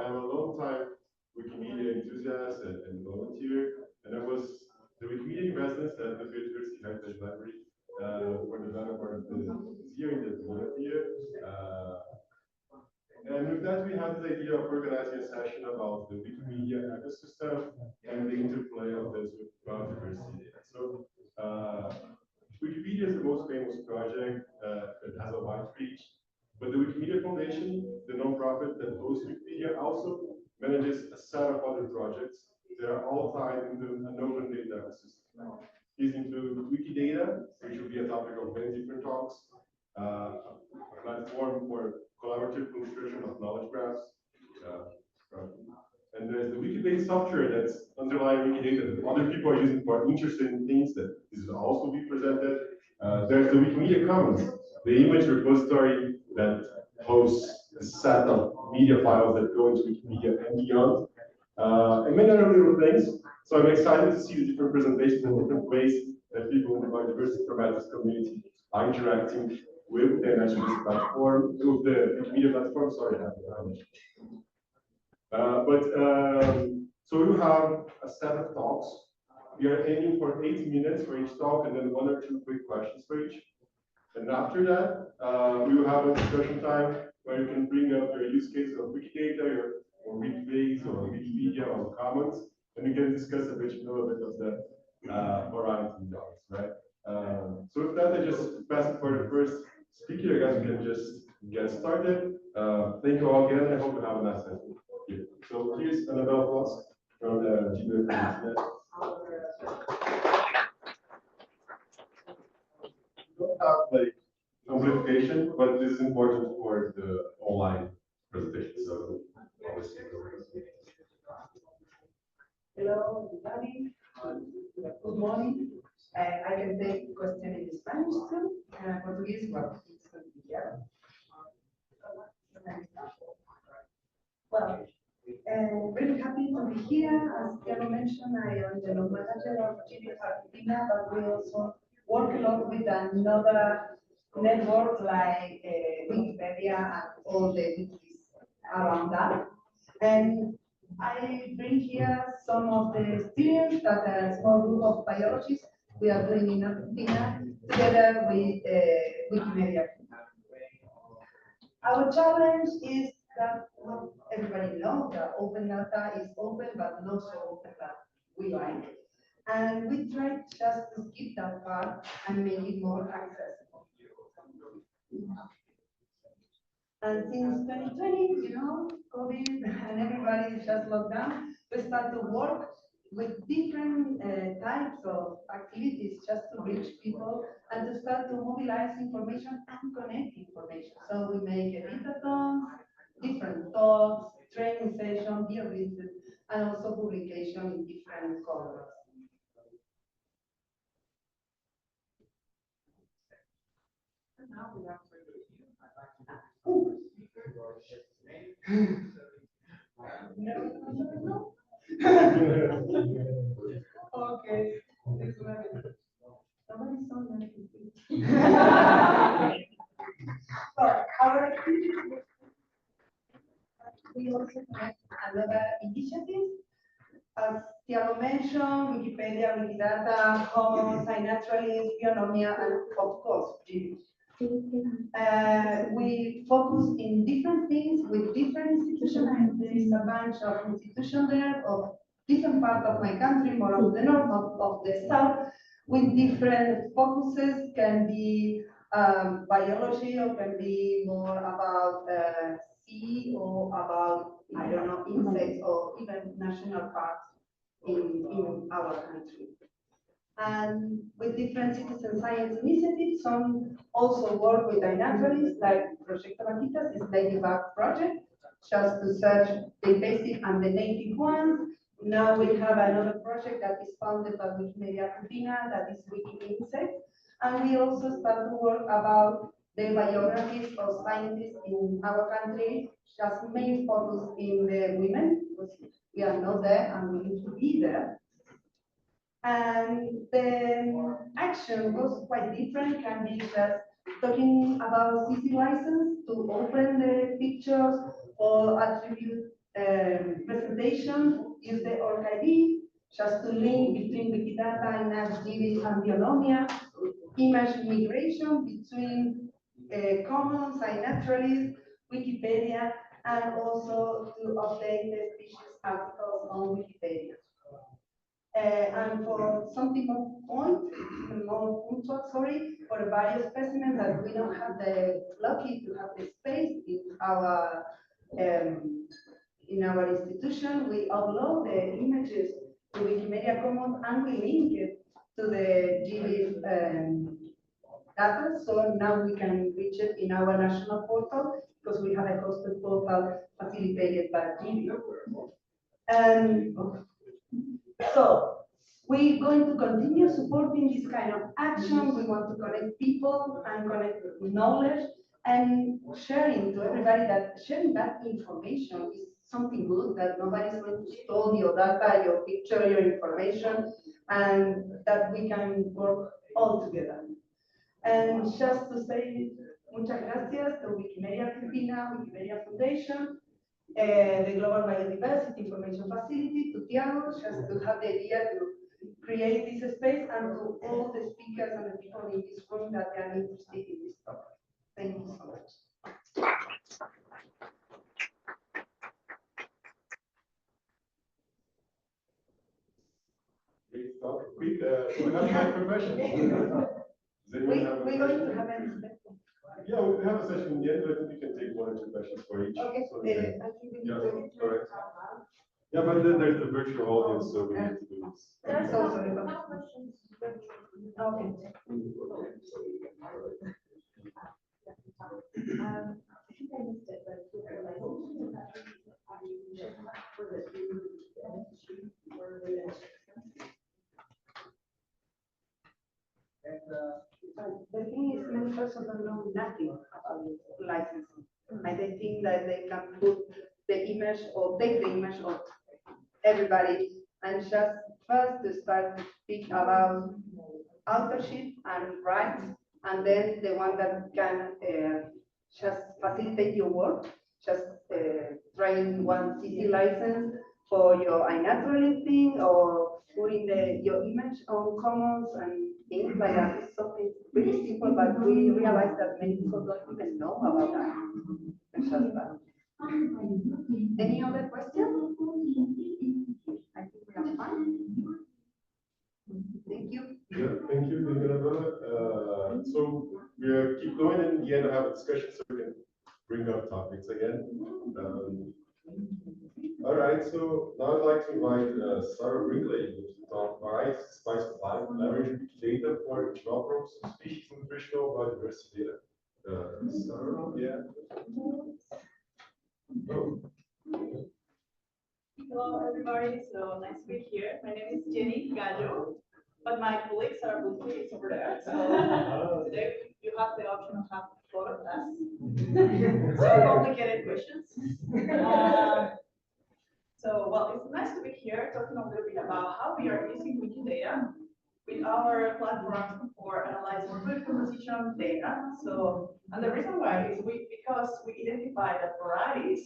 I am a long-time Wikimedia enthusiast and volunteer, and I was the Wikimedia resident at the Biodiversity Heritage Library for the better part of this year in the beginning of the year. And with that, we had this idea of organizing a session about the Wikimedia ecosystem and the interplay of this with biodiversity data. So, Wikipedia is the most famous project that has a wide reach, but the Wikimedia Foundation, the nonprofit that hosts Wikipedia, also manages a set of other projects that are all tied into an open data ecosystem. These include Wikidata, which will be a topic of many different talks, a platform for collaborative construction of knowledge graphs, and there's the Wiki-based software that's underlying Wikidata that other people are using for interesting things that this will also be presented. There's the Wikimedia Commons, the image repository that hosts a set of media files that go into Wikimedia and beyond, and many other little things. So I'm excited to see the different presentations and different ways that people in the biodiversity informatics community are interacting with the iNaturalist platform, with the Wikimedia platform. Sorry, I have so we will have a set of talks. We are aiming for 80 minutes for each talk, and then 1 or 2 quick questions for each. And after that, we will have a discussion time where you can bring up your use cases of Wikidata, or Wikibase, or Wikipedia, or Commons, and we can discuss a bit, of the variety of dogs, right? So with that, I just pass it for the first speaker. I guess we can just get started. Thank you all again. I hope you have a nice session. So please, another applause from the GBIF. We don't have like amplification, but this is important for the online presentation. So obviously. Hello, everybody. Good morning. I can take question in Spanish too. Portuguese, well, it's going to be here. Well, really happy to be here. As Tiago mentioned, I am the law manager of Argentina, but we also work a lot with another network like Wikipedia and all the wikis around that. And I bring here some of the experience that a small group of biologists we are doing in Argentina together with Wikimedia. Our challenge is that not everybody knows that open data is open, but not so open that we like. And we try just to skip that part and make it more accessible. And since 2020, COVID and everybody is just locked down, we start to work with different types of activities just to reach people and to start to mobilize information and connect information. So we make editathons, different talks, training sessions, video visits, and also publication in different colors. Now we have no. Okay. We also connect another initiative. As Tiago mentioned, Wikipedia, Wikidata, Commons, iNaturalist, Bionomia, and of course, GBIF. We focus in different things with different institutions, and there is a bunch of institutions there of different parts of my country, more of the north, of the south, with different focuses. Can be biology, or can be more about sea, or about, I don't know, insects, or even national parks in our country. And with different citizen science initiatives, some also work with iNaturalist, like Proyecto Vaquitas, this Ladybug project, just to search the basic and the native ones. Now we have another project that is funded by Wikimedia Argentina, that is Wiki Insects. And we also start to work about the biographies of scientists in our country, just main focus in the women, because we are not there and we need to be there. And the action was quite different, can be just talking about CC license to open the pictures or attribute presentation, use the org ID, just to link between Wikidata, GBIF, and Bionomia, image migration between Commons, iNaturalist, Wikipedia, and also to update the species articles on Wikipedia. And for something more punctual, sorry, for various specimens that we don't have the lucky to have the space in our institution, we upload the images to Wikimedia Commons and we link it to the GBIF data. So now we can reach it in our national portal because we have a hosted portal facilitated by GBIF. So we're going to continue supporting this kind of action. We want to connect people and connect knowledge and sharing to everybody that sharing that information is something good, that nobody's going to steal your data, your picture, your information, and that we can work all together. And just to say muchas gracias to Wikimedia Argentina, Wikimedia Foundation, the Global Biodiversity Information Facility, to Tiago, just to have the idea to create this space, and to all the speakers and the people in this room that are interested in this topic. Thank you so much. Great talk. We have time for questions. We're going to have a session. Yeah, we have a session in the end, but I think we can take 1 or 2 questions for each. Okay, So, I think we need yeah, to. correct. Yeah, but then there's the virtual audience, so we need to do this. There's also no questions. Okay. The thing is, many persons don't know nothing about licensing. And they think that they can put the image or take the image of everybody and just first to start to speak about authorship and rights, and then the one that can just facilitate your work, just trying one CC license for your iNaturalist thing or putting your image on Commons and things like that. It's something really simple, but we realize that many people don't even know about that. It's just that. Any other questions? I think we have time. Thank you. Yeah, thank you, so we keep going, and in the end I have a discussion so we can bring up topics again. All right, so now I'd like to invite Sarah Brinkley to talk about Spice of Life, leverage data for developers, species, nutritional biodiversity data. Sarah, yeah. Oh. Hello, everybody. So nice to be here. My name is Jenny Gallo, but my colleagues are mostly over there. So today you have the option of having a photo class. So complicated questions. Well, it's nice to be here talking a little bit about how we are using Wikidata with our platform for analyzing food composition data. So, and the reason why is because we identify that varieties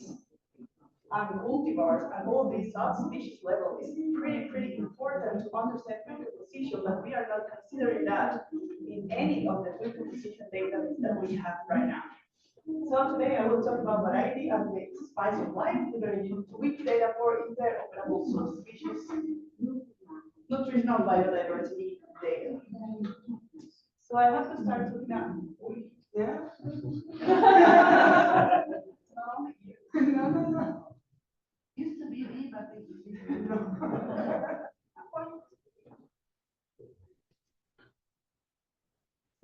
and cultivars and all these subspecies level is pretty important to understand food composition, but we are not considering that in any of the food composition data that we have right now. So today I will talk about variety and the spice of life. We're going to use Wikidata for interoperable subspecies, nutritional biodiversity data. So I have to start talking now. Yeah. No. Used to be me, but it is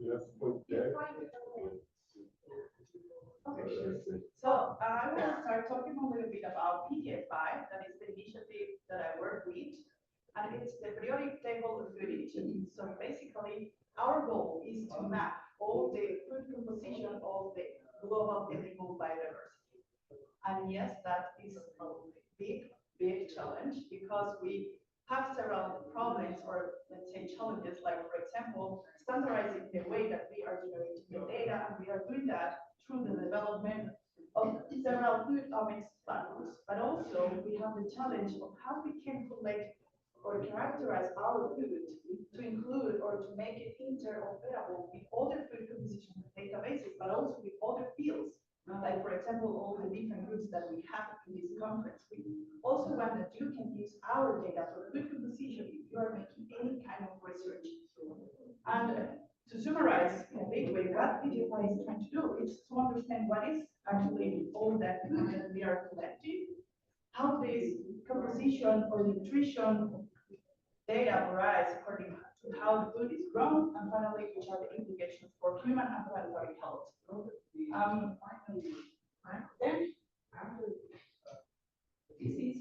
Yes, okay. Okay. So I will start talking a little bit about PDFI, that is the initiative that I work with, and it's the periodic table of food initiative. So basically, our goal is to map all the food composition of the global ethical biodiversity. And yes, that is a big challenge because we have several problems or let's say challenges, like for example, standardizing the way that we are generating the data, and we are doing that through the development of several food omics platforms, but also we have the challenge of how we can collect or characterize our food to include or to make it interoperable with other food composition databases, but also with other fields. Like, for example, all the different groups that we have in this conference. We also want that you can use our data for food composition if you are making any kind of research. And to summarize in a big way, what Wikipedia is trying to do is to understand what is actually all that food that we are collecting, how this composition or nutrition data arise according to how the food is grown, and finally, which are the implications for human and planetary health. Then, this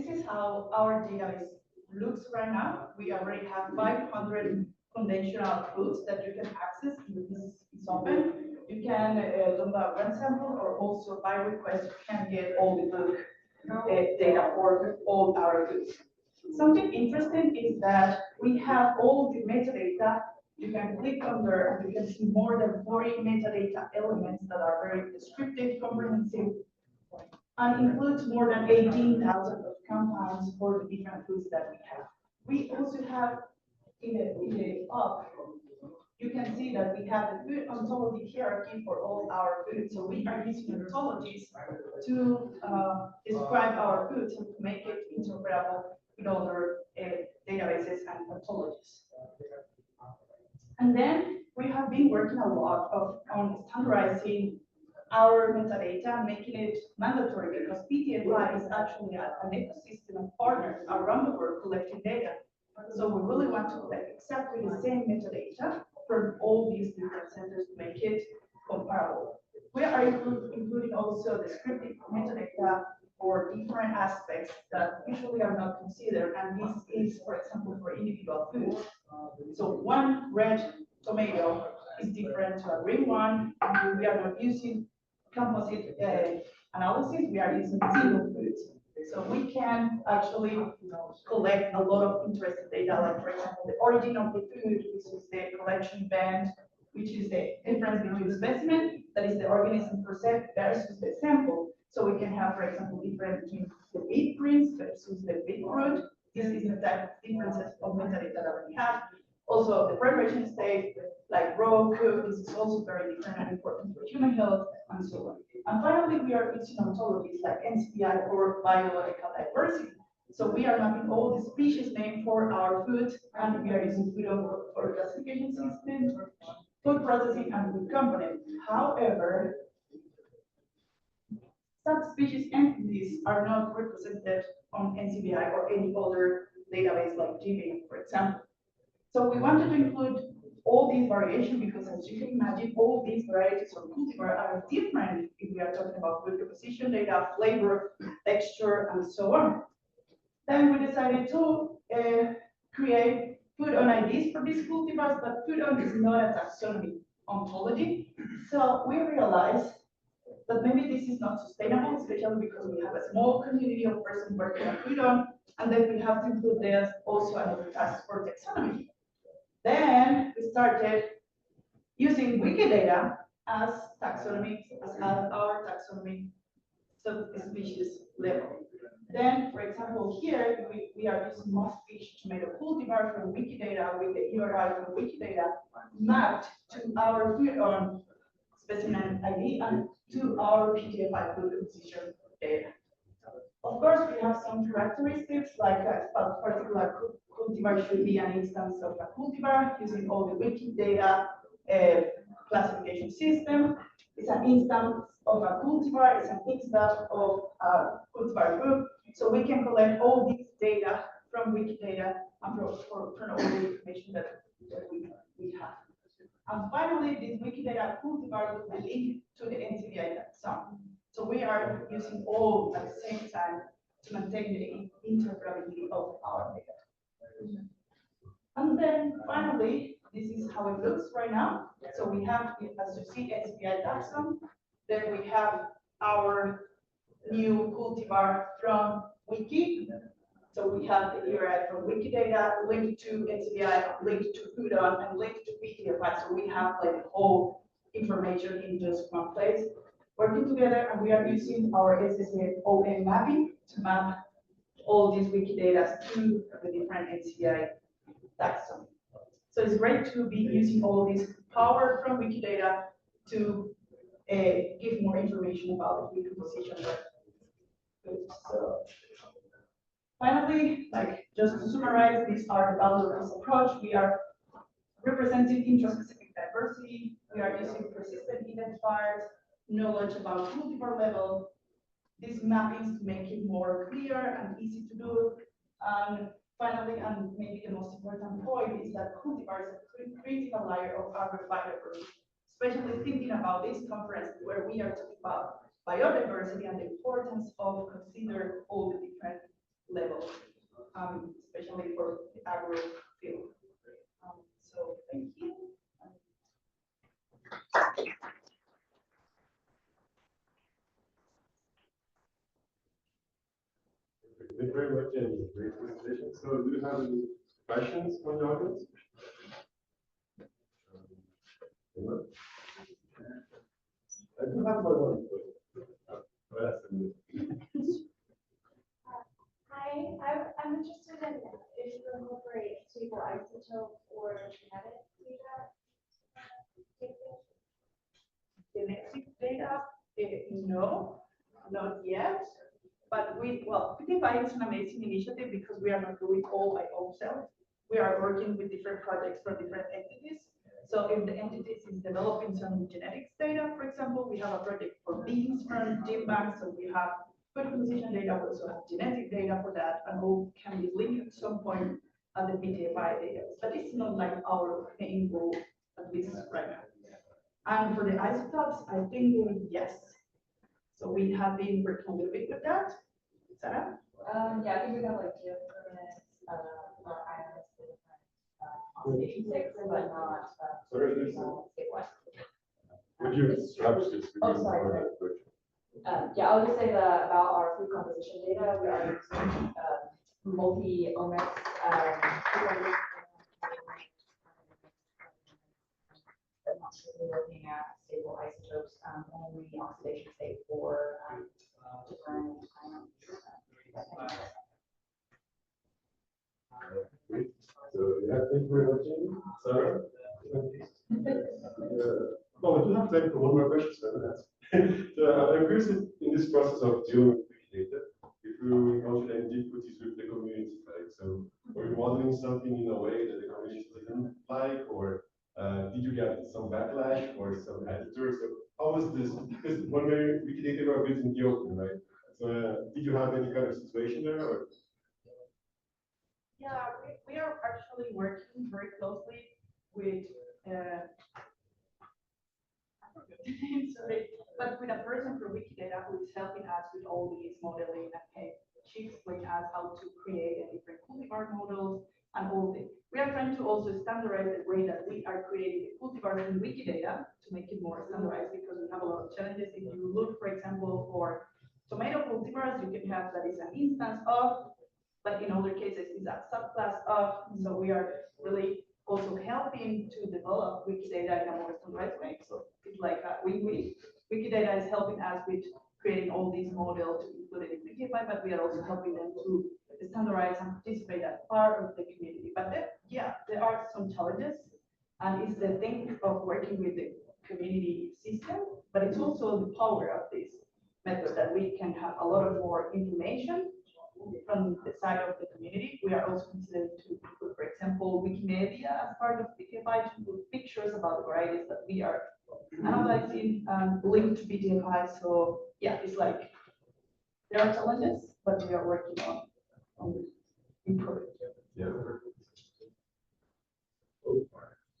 is how our database looks right now. We already have 500 conventional foods that you can access. This is open. You can download one sample, or also by request you can get all the food data for all our foods. Something interesting is that we have all the metadata. You can click on there and you can see more than 40 metadata elements that are very descriptive, comprehensive, and includes more than 18,000 of compounds for the different foods that we have. We also have in the up, you can see that we have the food ontology hierarchy for all our foods. So we are using ontologies to describe our foods and to make it interoperable with other databases and ontologies. And then we have been working a lot on standardizing our metadata, making it mandatory, because PTFI is actually an ecosystem of partners around the world collecting data. So we really want to collect exactly the same metadata from all these different centers to make it comparable. We are including also descriptive metadata for different aspects that usually are not considered, and this is, for example, for individual foods. So one red tomato is different to a green one, and we are not using composite analysis, we are using single foods. So we can actually collect a lot of interesting data, like, for example, the origin of the food, which is the collection band, which is the difference between the specimen, that is the organism per se, versus the sample. So we can have, for example, difference between the beet greens versus the beetroot. This is the type of differences of metadata that we have. Also, the preparation state, like raw, cooked, this is also very different and important for human health, and so on. And finally, we are using ontologies like NCBI for biological diversity. So we are mapping all the species named for our food, and we are using food for classification system, food processing, and food component. However, subspecies entities are not represented on NCBI or any other database like GBIF, for example. So we wanted to include all these variation because, as you can imagine, all these varieties of cultivar are different if we are talking about food composition data, flavor, texture, and so on. Then we decided to create food on IDs for these cultivars, but food on is not a taxonomy ontology. So we realized that maybe this is not sustainable, especially because we have a small community of persons working on food on, and then we have to include this also another task for taxonomy. Then we started using Wikidata as taxonomy, as our taxonomy subspecies level. Then, for example, here we are using moss-fish tomato cultivar from Wikidata with the URI from Wikidata mapped to our food on specimen ID and to our PTFI food composition data. Of course, we have some characteristics like a particular cultivar should be an instance of a cultivar using all the Wikidata classification system. It's an instance of a cultivar, it's an instance of a cultivar group. So we can collect all these data from Wikidata and from all the information that we have. And finally, this Wikidata cultivar will be linked to the NCBI taxonomy. So we are using all at the same time to maintain the interoperability of our data. And then finally, this is how it looks right now. So we have, as you see, NCBI taxon. Then we have our new cultivar from Wiki. So we have the URI from Wikidata linked to NCBI, linked to Foodon, and linked to PTFI. So we have like the whole information in just one place, working together, and we are using our SSOM mapping to map all these Wikidata to the different NCI taxonomy. So it's great to be using all this power from Wikidata to give more information about the composition. So finally, like just to summarize, these are the values of this approach. We are representing intraspecific diversity. We are using persistent identifiers, knowledge about cultivar level, these mappings to make it more clear and easy to do. And finally, and maybe the most important point, is that cultivars are a critical layer of agrobiodiversity, especially thinking about this conference where we are talking about biodiversity and the importance of consider all the different levels, especially for the agro field. So thank you. Thank you very much, and great presentation. So, do you have any questions from the audience? I do have one. Hi, I'm interested in if you incorporate stable isotope or genetic data. Genetic data, no, not yet. But Wikipedia is an amazing initiative because we are not doing all by ourselves. We are working with different projects for different entities. So if the entities is developing some genetics data, for example, we have a project for beans from gene banks, so we have food composition data, we also have genetic data for that, and all can be linked at some point at the BDFI data. But it's not like our main goal, at least right now. And for the isotopes, I think yes. So we have been working a little bit with that. Sarah? Yeah, I think we have like geopermanence, or iNaturalist, oxidation six, but not stabilized. Would you perhaps just Oh, sorry. Yeah, I'll just say that about our food composition data, we are using multi-omics, but not really looking at stable isotopes, only oxidation state for different ions. So, yeah, thank you very much, Amy. Sarah? Oh, we do have time for one more question, so I'm curious in this process of dealing with Wikidata, if you encountered any difficulties with the community, like, so were you modeling something in a way that the community didn't like, or did you get some backlash or some editors? So how was this? Because when Wikidata were built in the open, right? So did you have any kind of situation there? Or? Yeah, we are actually working very closely with sorry, but with a person from Wikidata who is helping us with all these modeling, and she explained us how to create a different cultivar models and all this. We are trying to also standardize the way that we are creating the cultivars in Wikidata to make it more standardized, because we have a lot of challenges. If you look, for example, for tomato cultivars, you can have that is an instance of, but in other cases is a subclass of. So we are really also helping to develop Wikidata in a more standardized way. So it's like a win-win. Wikidata is helping us with creating all these models to include it in Wikidata, but we are also helping them to standardize and participate as part of the community. But then, yeah, there are some challenges, and it's the thing of working with the community system, but it's also the power of this method that we can have a lot of more information from the side of the community. We are also considering to include, for example, Wikimedia as part of BDFI, to include pictures about the varieties that we are analyzing and linked to BDFI. So yeah, it's like there are challenges, but we are working on improving. Yeah.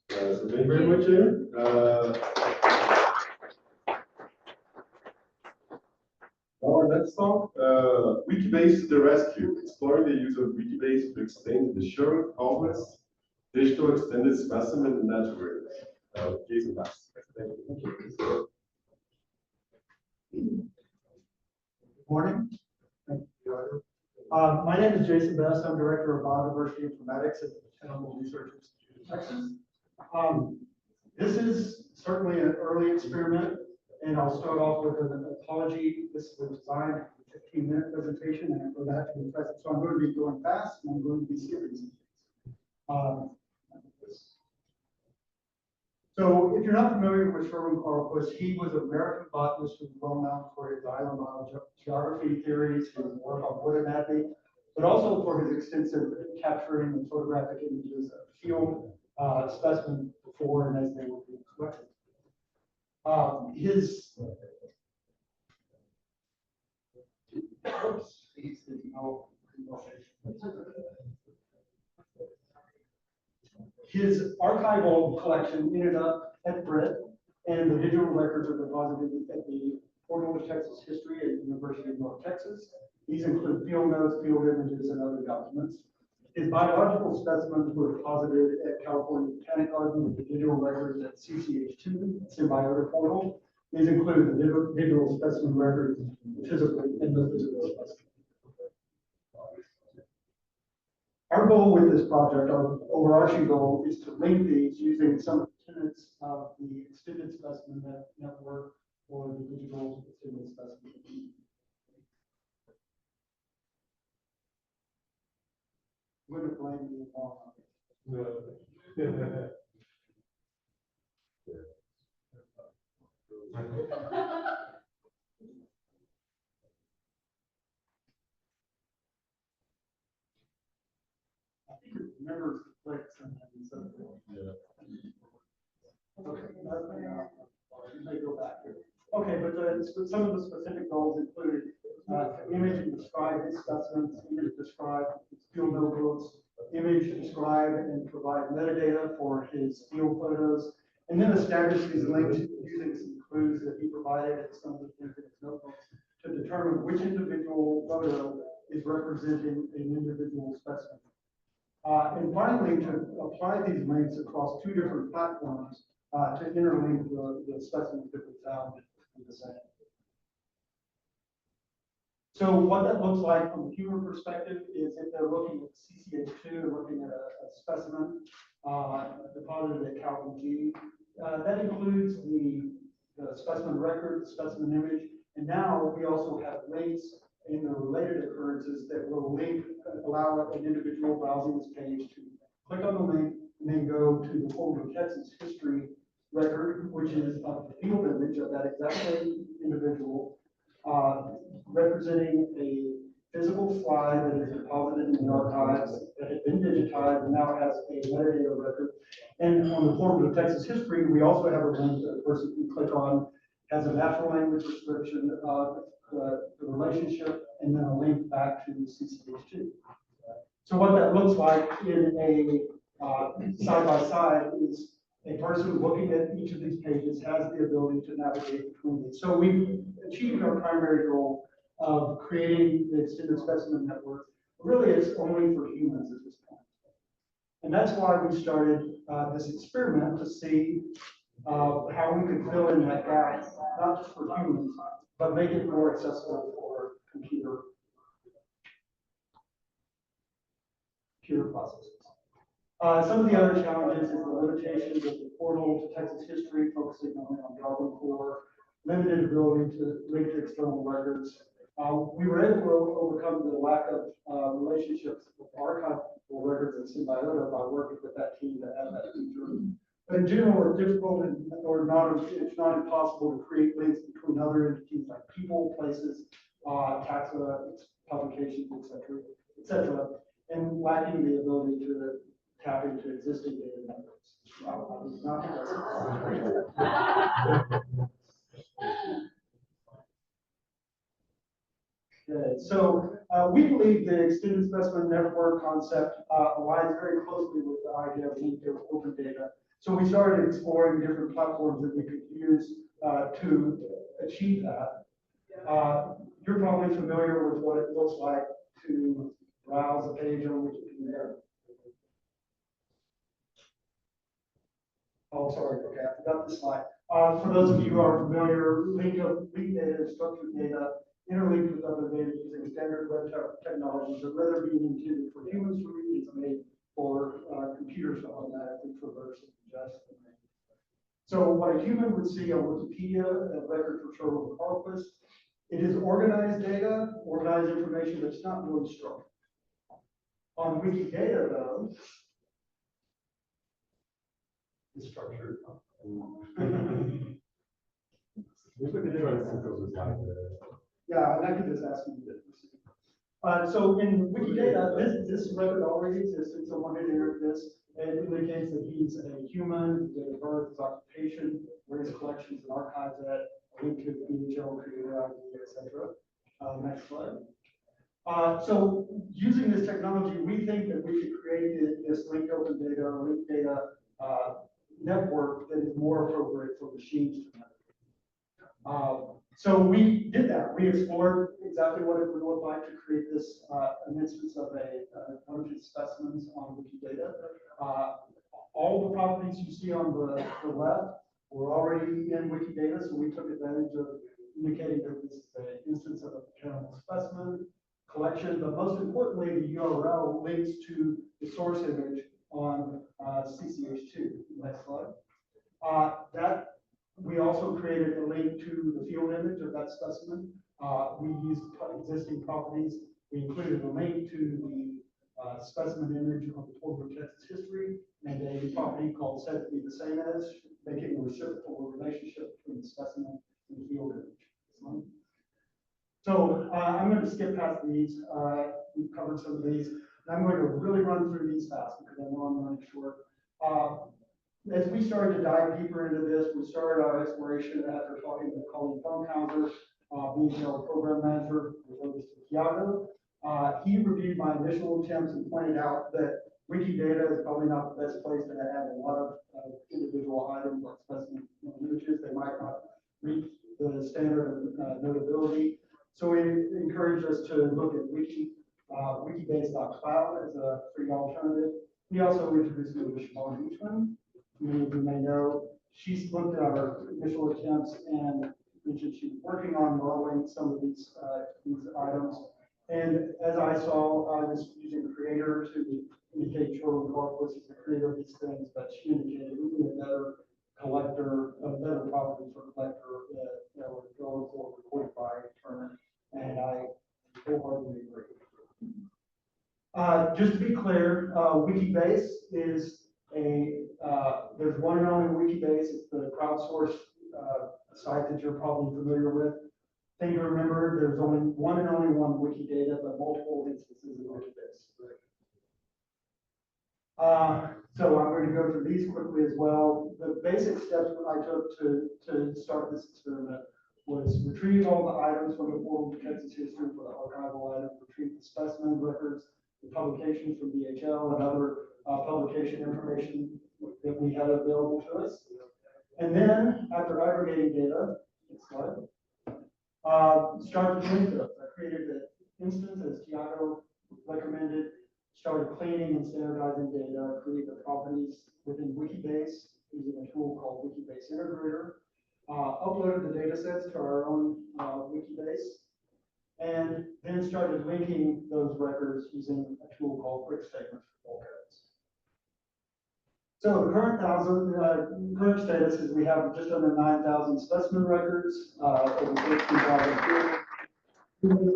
So thank you very much, Amy. Our next talk, Wikibase to the rescue, exploring the use of Wikibase to extend the Sherlock Holmes digital extended specimen network. Jason Bass. Thank you. Good morning. Thank you. My name is Jason Best. I'm Director of Biodiversity Informatics at the Botanical Research Institute of Texas. This is certainly an early experiment, and I'll start off with an apology. This was designed for a 15-minute presentation, and for that to be present. So I'm going to be going fast, and I'm going to be skipping some things. So if you're not familiar with Sherwin Carlquist, he was an American botanist who was well known for his island geography theories, his work on wood anatomy, but also for his extensive capturing and photographic images of field specimens before and as they were being collected. His archival collection ended up at Brit, and the digital records are deposited at the Portal of Texas History at the University of North Texas. These include field notes, field images, and other documents. His biological specimens were deposited at California Botanic Garden with the digital records at CCH2, Symbiota Portal. These include the digital specimen records physically and the physical specimen. Our goal with this project, our overarching goal, is to link these using some of the tenets of the extended specimen network or the digital extended specimen. I'm going to blame you all on it. I think it remembers the click sometimes. Okay, you may go back here. Okay, but some of the specific goals included image and describe his specimens, image describe his field notebooks, image describe and provide metadata for his field photos, and then establish these links using some clues that he provided and some of the things in his notebooks to determine which individual photo is representing an individual specimen. And finally, to apply these links across two different platforms to interlink the specimens that we found in the same. So what that looks like from the human perspective is if they're looking at CCH2, looking at a specimen deposited at Calvin G. That includes the specimen record, the specimen image, and now we also have links in the related occurrences that will allow an individual browsing this page to click on the link and then go to the Portal of Texas history record, which is a field image of that exact same individual, representing a physical slide that is deposited in the archives that had been digitized and now has a metadata record. And on the Portal of Texas history, we also have a link that a person can click on, has a natural language description of the relationship, and then a link back to CCH2. So what that looks like in a side-by-side is a person looking at each of these pages has the ability to navigate between these. So we've achieved our primary goal of creating the extended specimen network. Really, it's only for humans at this point. And that's why we started this experiment to see how we could fill in that gap, not just for humans, but make it more accessible for computer processes. Some of the other challenges is the limitations of the Portal to Texas history, focusing on Darwin core, limited ability to link to external records. We were able to overcome the lack of relationships with archival records and Symbiota by working with that team that had that feature. But in general, it's difficult it's not impossible to create links between other entities like people, places, taxa, publications, etc., and lacking the ability to tap into existing data networks. Okay, so we believe the extended specimen network concept aligns very closely with the idea of linked open data. So we started exploring different platforms that we could use to achieve that. You're probably familiar with what it looks like to browse a page on Wikipedia. Oh, sorry, okay, I forgot this slide. For those of you who are familiar, link data is structured data interlinked with other data using standard web technologies that rather being intended for humans to read is made for computers to automatically traverse and ingest. So what a human would see on Wikipedia, a record for Sherwood Corpus, it is organized data, organized information that's not really strong. On Wikidata, though, it's structured. Yeah, and I could just ask you this. So in Wikidata, this record already existed. Someone had entered this. It indicates that he's a human, his date of birth, his occupation, where his collections and archives at, a link to the BHL, creator ID, etc. Next slide. So using this technology, we think that we could create this linked open data or linked data network that is more appropriate for machines to navigate. So we did that. We explored exactly what it would look like to create this an instance of a bunch of specimens on Wikidata. All the properties you see on the left were already in Wikidata, so we took advantage of indicating that this is an instance of a parent specimen collection, but most importantly, the URL links to the source image on CCH2. Next slide. That we also created a link to the field image of that specimen. We used existing properties. We included a link to the specimen image of the Total Texas history and a property called said to be the same as, making a reciprocal relationship between the specimen and the field image. So I'm going to skip past these. We've covered some of these. And I'm going to really run through these fast because I know I'm running short. As we started to dive deeper into this, we started our exploration after talking to Colleen Funkhauser, BHL program manager, for Tiago. He reviewed my initial attempts and pointed out that Wikidata is probably not the best place to have a lot of individual items like specimen images. They might not reach the standard of notability. So he encouraged us to look at wikibase.cloud as a free alternative. He also introduced me to Siobhan Beachman. Many of you may know. She's looked at our initial attempts and mentioned she was working on modeling some of these items. And as I saw, I was using creator to indicate Jordan Corpus is the creator of these things, but she indicated we need a better collector, a better property for collector that would go for recorded by term. And I wholeheartedly agree. Just to be clear, Wikibase is there's one and only Wikibase. It's the crowdsourced site that you're probably familiar with. Thing to remember, there's only one and only one Wikidata, but multiple instances of Wikibase. So I'm going to go through these quickly as well. The basic steps I took to start this experiment was retrieve all the items from the portal to Texas history for the archival items, retrieve the specimen records, the publications from BHL and other publication information that we had available to us. And then after aggregating data, next slide, started to link those. I created an instance as Tiago recommended, started cleaning and standardizing data, created the properties within Wikibase using a tool called Wikibase Integrator, uploaded the data sets to our own Wikibase, and then started linking those records using a tool called quick statements for bulk edits. So the current status is we have just under 9,000 specimen records, over 13,000 fields.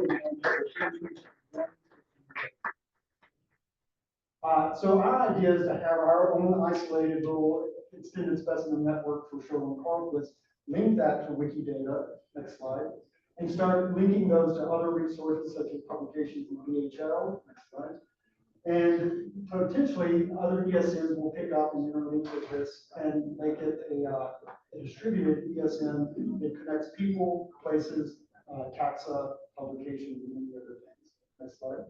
So our idea is to have our own isolated little extended specimen network for Sherwood Corpus, link that to Wikidata, next slide, and start linking those to other resources such as publications in BHL, next slide. And potentially other ESNs will pick up and interlink with this and make it a distributed ESN that connects people, places, taxa, publications, and many other things. Next slide.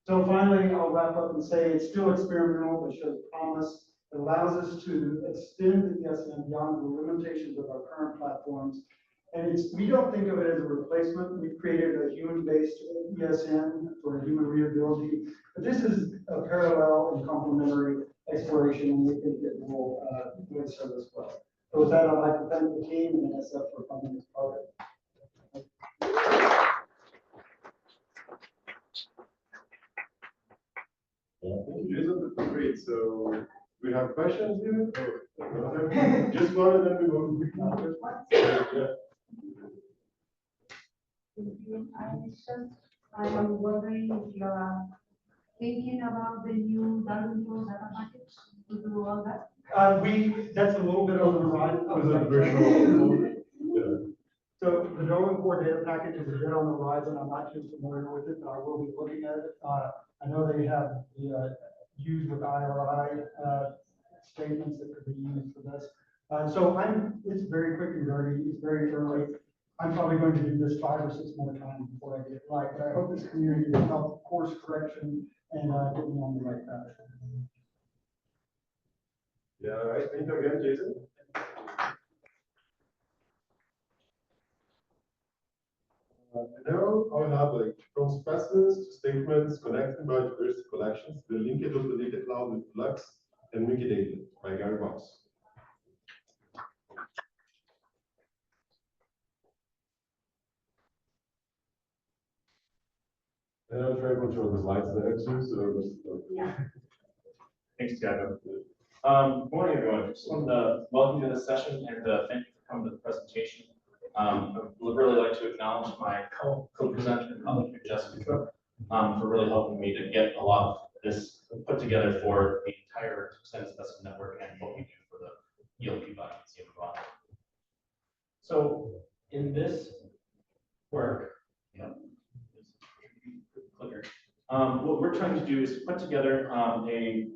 So finally, I'll wrap up and say it's still experimental, but shows promise. It allows us to extend the ESN beyond the limitations of our current platforms. And we don't think of it as a replacement. We've created a human-based ESN for human readability, but this is a parallel and complementary exploration, and we think it will serve us well. So with that, I'd like to thank the team and NSF for funding this project. Thank you, Jason. That's great. So We have questions here? Just one and then we move. I am wondering if you are thinking about the new Darwin data package to do all that. That's a little bit on the horizon. So the Darwin core data package is a bit on the horizon. I'm not too familiar with it, but I will be looking at it. I know they have the used with IRI statements that could be used for this. So it's very quick and dirty. It's very early. I'm probably going to do this 5 or 6 more times before I get it right. But I hope this community will help course correction and get me on the right path. Yeah, all right. Thank you again, Jason. Now I have from specimens to statements connecting biodiversity collections, the linkage of the data cloud with Flux and Wikidata by Gary Box. And I'll try to control the slides there too, so just, Thanks, Gavin. Good morning, everyone. Just wanted to welcome you to this session and thank you for coming to the presentation. I would really like to acknowledge my co-presenter and colleague, Jessica, for really helping me to get a lot of this put together for the entire extended specimen network and what we do for the ELP Body Museum of Art. So in this work, what we're trying to do is put together a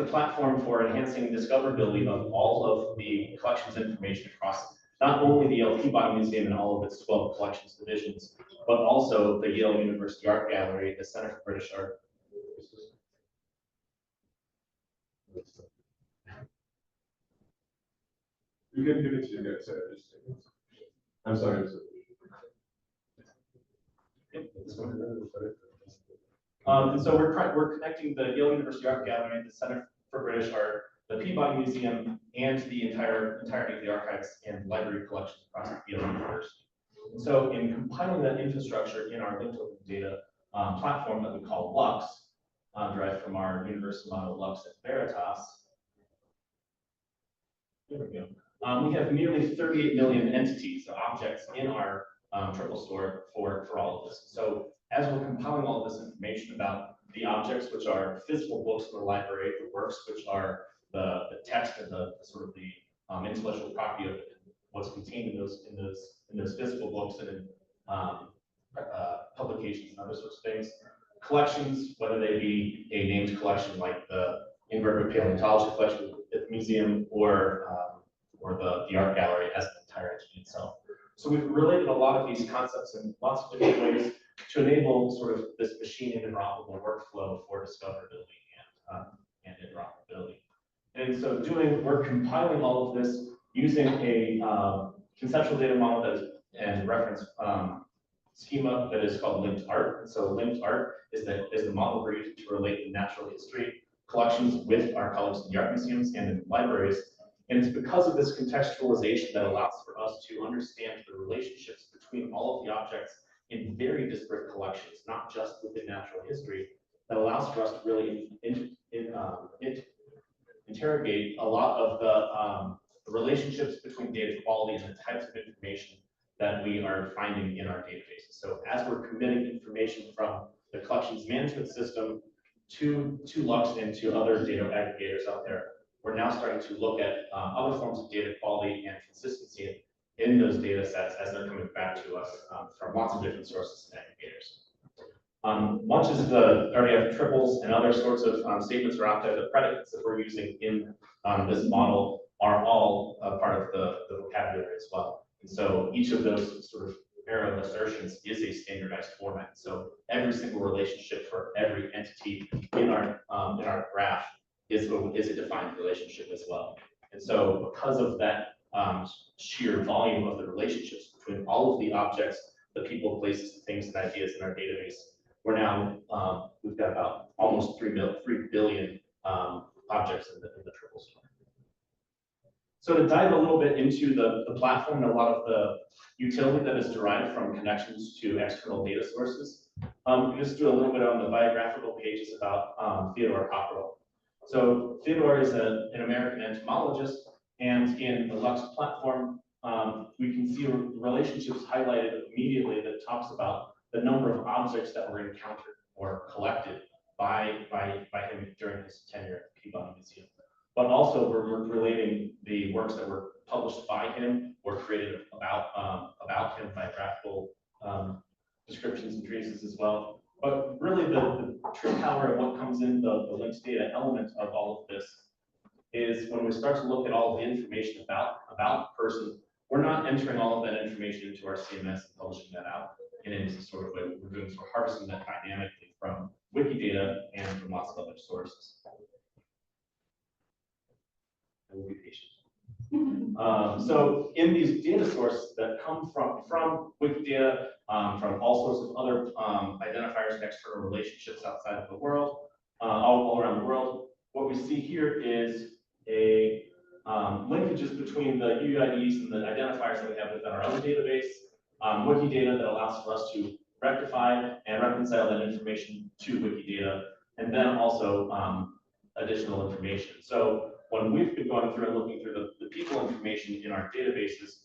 platform for enhancing discoverability of all of the collections information across not only the ELP Body Museum and all of its 12 collections divisions, but also the Yale University Art Gallery, the Center for British Art. You can give it to you guys. I'm sorry. And so we're connecting the Yale University Art Gallery, the Center for British Art, the Peabody Museum, and the entirety of the archives and library collections across Yale University. And so in compiling that infrastructure in our linked open data platform that we call Lux, derived from our universal model Lux and Veritas, there we go. We have nearly 38 million entities or objects in our triple store for all of this. So as we're compiling all of this information about the objects, which are physical books in the library, the works, which are the text and the sort of the intellectual property of what's contained in those physical books and in publications and other sorts of things. Collections, whether they be a named collection like the invertebrate paleontology collection at the museum or the art gallery as an entire entity itself. So we've related a lot of these concepts in lots of different ways to enable sort of this machine interoperable workflow for discoverability and interoperability. And in so doing, we're compiling all of this using a conceptual data model that is and reference schema that is called linked art. And so linked art is the model we're using to relate the natural history collections with our colleagues in the art museums and in libraries. And it's because of this contextualization that allows for us to understand the relationships between all of the objects in very disparate collections, not just within natural history, that allows for us to really interrogate a lot of the relationships between data quality and the types of information that we are finding in our databases. So as we're committing information from the collections management system to Lux and to other data aggregators out there, we're now starting to look at other forms of data quality and consistency in those data sets as they're coming back to us from lots of different sources and aggregators. Much as the already have triples and other sorts of statements are out there, the predicates that we're using in this model are all part of the vocabulary as well. And so each of those sort of arrow assertions is a standardized format. So every single relationship for every entity in our graph is a defined relationship as well. And so because of that sheer volume of the relationships between all of the objects, the people, places, the things, and ideas in our database, we're now, we've got about almost 3 billion objects in the triple store. So to dive a little bit into the platform and a lot of the utility that is derived from connections to external data sources, just do a little bit on the biographical pages about Theodore Cockerell. So Theodore is an American entomologist, and in the Lux platform, we can see relationships highlighted immediately that talks about the number of objects that were encountered or collected by him during his tenure at the Peabody Museum. But also we're relating the works that were published by him or created about him by graphical descriptions and treatises as well. But really the true power of what comes in the linked data element of all of this is when we start to look at all the information about the person, we're not entering all of that information into our CMS and publishing that out in any sort of way. We're doing sort of harvesting that dynamically from Wikidata and from lots of other sources. I will be patient. So in these data sources that come from Wikidata, from all sorts of other identifiers and external relationships outside of the world, all around the world, what we see here is a linkages between the UIDs and the identifiers that we have within our own database, Wikidata that allows for us to rectify and reconcile that information to Wikidata, and then also additional information. So when we've been going through and looking through the people information in our databases,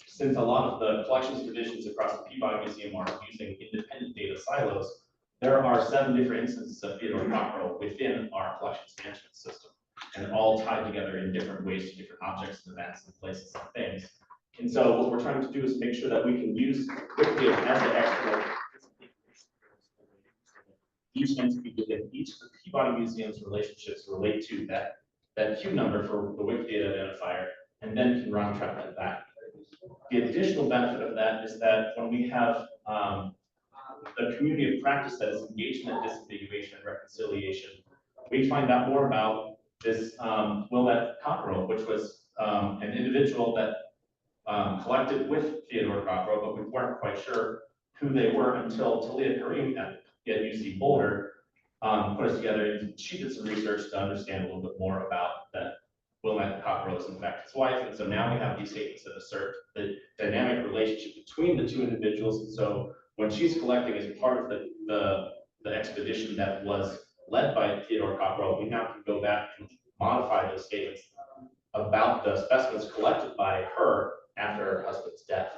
since a lot of the collections divisions across the Peabody Museum are using independent data silos, there are 7 different instances of Theodore Cockrell within our collections management system, and all tied together in different ways to different objects and events and places and things. And so what we're trying to do is make sure that we can use Wikipedia as the external. Each entity within each of the Peabody Museum's relationships relate to that Q number for the Wikidata identifier, and then can round trip that back. The additional benefit of that is that when we have the community of practice that is engaged in that disambiguation and reconciliation, we find out more about this Wilmette Cockrell, which was an individual that collected with Theodore Cockrell, but we weren't quite sure who they were until Talia Karim at UC Boulder put us together, and she did some research to understand a little bit more about that Wilmette Cockrell is in fact his wife. And so now we have these statements that assert the dynamic relationship between the 2 individuals. And so when she's collecting as part of the expedition that was led by Theodore Cockrell, we now can go back and modify those statements about the specimens collected by her after her husband's death.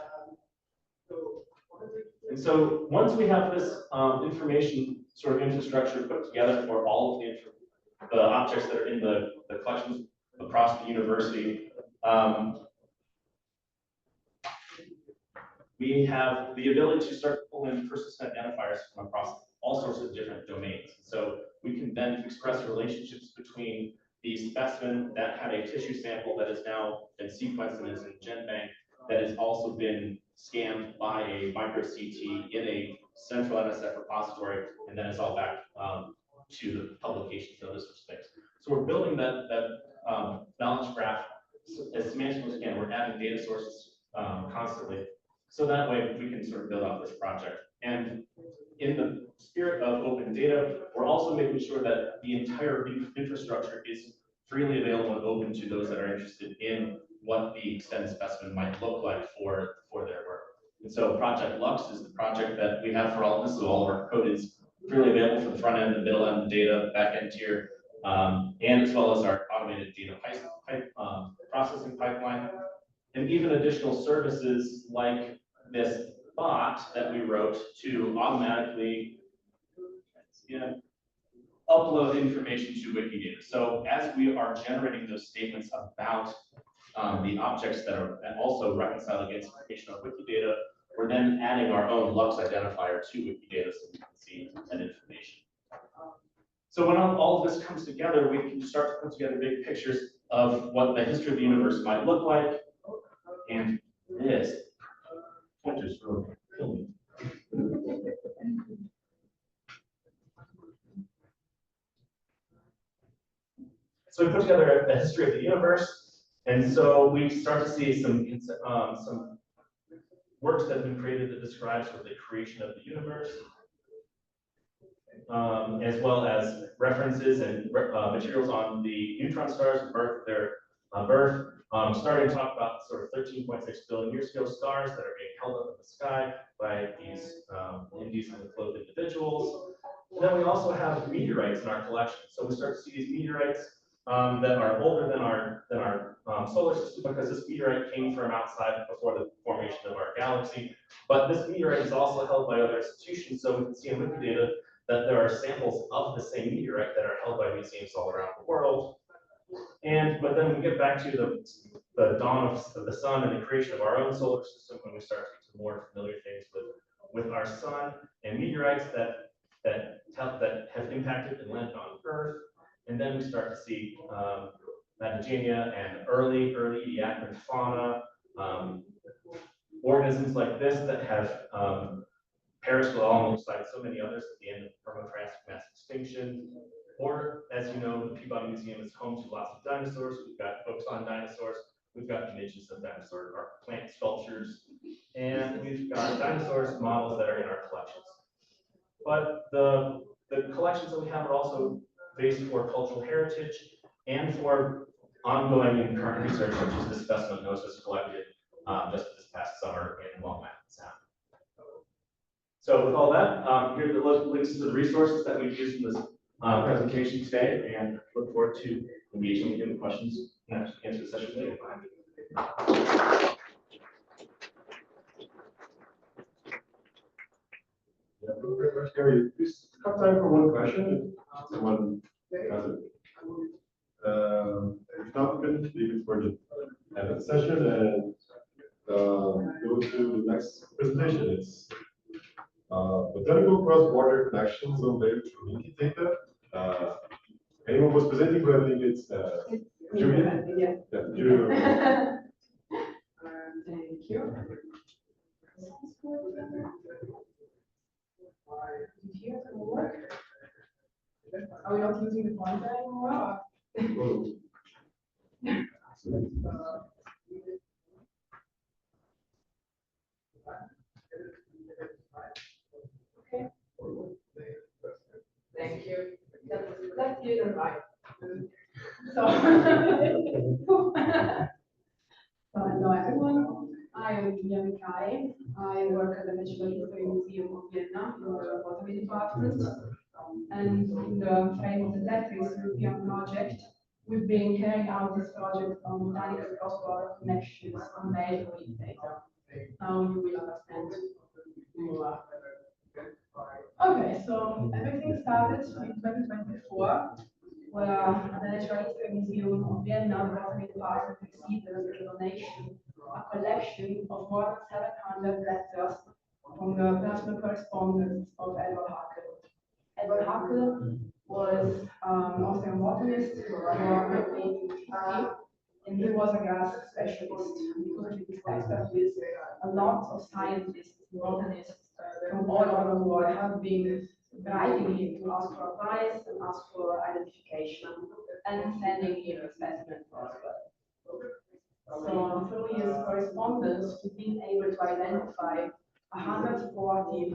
And so once we have this information sort of infrastructure put together for all of the objects that are in the collections across the university, we have the ability to start to pull in persistent identifiers from across all sorts of different domains. So we can then express relationships between the specimen that had a tissue sample that has now been sequenced and is in GenBank, that has also been scanned by a micro CT in a central NSF repository, and then it's all back to the publications and those sorts of things. So we're building that knowledge graph as semantically as we can. We're adding data sources constantly, so that way we can sort of build out this project. And in the spirit of open data, we're also making sure that the entire infrastructure is freely available and open to those that are interested in what the extended specimen might look like for their work. And so Project Lux is the project that we have for all of this. So all of our code is freely available for the front end, the middle end, the data, back end tier, and as well as our automated data processing pipeline, and even additional services like this bot that we wrote to automatically upload information to Wikidata. So as we are generating those statements about the objects that are also reconciled against information on Wikidata, we're then adding our own Lux identifier to Wikidata so we can see that information. So when all of this comes together, we can start to put together big pictures of what the history of the universe might look like. And this pointer's really killing me. So we put together a history of the universe, and so we start to see some works that have been created that describe sort of the creation of the universe, as well as references and materials on the neutron stars, their birth, starting to talk about sort of 13.6 billion years ago stars that are being held up in the sky by these indecently clothed individuals, Then we also have meteorites in our collection. So we start to see these meteorites that are older than our solar system, because this meteorite came from outside before the formation of our galaxy. But this meteorite is also held by other institutions, so we can see in Wikidata that there are samples of the same meteorite that are held by museums all around the world. But then we get back to the dawn of the sun and the creation of our own solar system, when we start to get to more familiar things with our sun and meteorites that have impacted and landed on Earth. And then we start to see metagenia and early ediacaran fauna, organisms like this that have perished alongside so many others at the end of perma-triassic mass extinction. Or, as you know, the Peabody Museum is home to lots of dinosaurs. We've got books on dinosaurs. We've got images of dinosaur or plant sculptures, and we've got dinosaurs models that are in our collections. But the collections that we have are also based for cultural heritage and for ongoing and current research, such as this specimen that was just collected just this past summer in Long Mountain Sound. So with all that, here are the links to the resources that we've used in this presentation today, and look forward to engaging with you in the questions and answer session later. Gary, we have time for one question. Someone has it. If not, we can leave it for the end of the session and go to the next presentation. It's botanical cross-border connections of their community data. Anyone was presenting, but I think it's Julia. Yeah, Julia. Thank you. Here it will work. Are we not using the pointer anymore? Okay. Thank you. Let's do it right. So, hello everyone. I am Julia Mikai. I work at the Natural History Museum of Vienna in the botany department. And in the frame of the Tetris European project, we've been carrying out this project on botanical cross-border connections on major data. Now you will understand more. Okay, so everything started in 2024, where the Natural History Museum of Vienna, the botany department, received as a donation a collection of more than 700 letters from the personal correspondence of Edward Haeckel. Edward Haeckel was an Austrian botanist who worked in 1850, and he was a grass specialist. Because of his expertise, a lot of scientists and botanists from all over the world have been writing him to ask for advice and ask for identification and sending him a specimen for us. So through his correspondence, we've been able to identify 140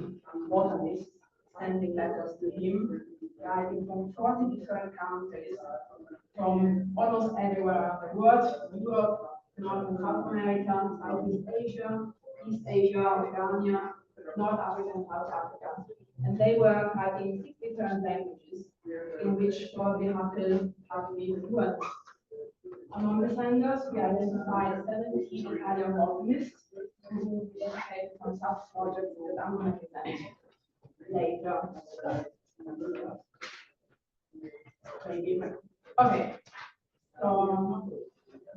botanists sending letters to him, writing from 40 different countries, from almost everywhere around the world, from Europe, North and South America, Southeast Asia, East Asia, Oceania, North Africa, and South Africa. And they were writing in 6 different languages, in which probably Haeckel had been fluent. Among the senders, we identified 17 Italian botanists who will be educated from sub-projects that I'm going to present later. Okay, so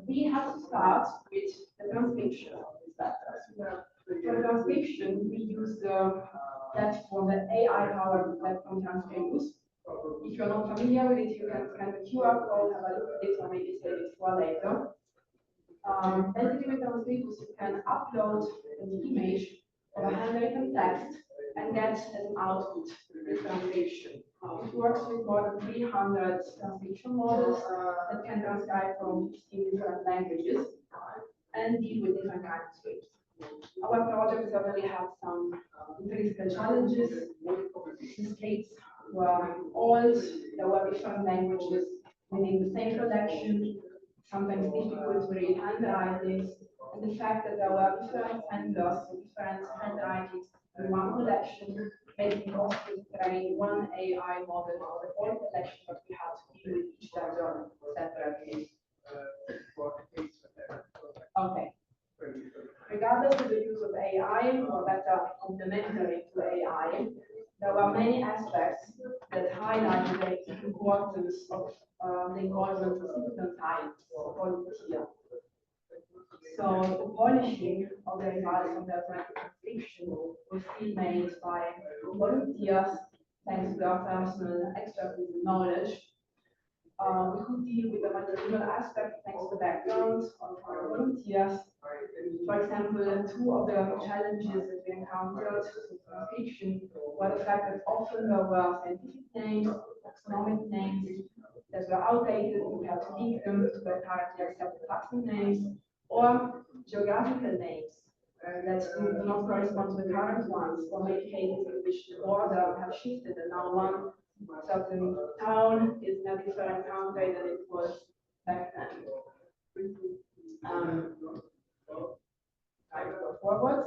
we have to start with the transcription of these letters. For the transcription, we use the platform, the AI-powered platform Transcribus. If you're not familiar with it, you can scan the QR code, have a look at it, or maybe save it for later. Basically, with Transcribus, you can upload an image of a handwritten text and get as an output the transcription. It works with more than 300 transcription models that can transcribe from 15 different languages and deal with different kinds of scripts. Our project certainly had some physical challenges. The scripts were old, there were different languages within the same collection, sometimes difficult to read handwritings, and the fact that there were different senders, different handwritings in one collection made it impossible to again one AI model for the whole collection, but we have to deal with each data separately. Okay. Regardless of the use of AI or better complementary to AI, there were many aspects that highlight the importance of the involvement of citizen science or volunteer. So the polishing of the results of the automatic transcription was still made by volunteers thanks to their personal expertise and knowledge. We could deal with the material aspect thanks to the background of our volunteers. For example, two of the challenges that we encountered with transcription were the fact that often there were scientific names, taxonomic names that were outdated, and we had to link them to the currently accepted taxon names, or geographical names that do not correspond to the current ones, or many cases in which the border have shifted and now one certain town is in a different country than it was back then. I go forward.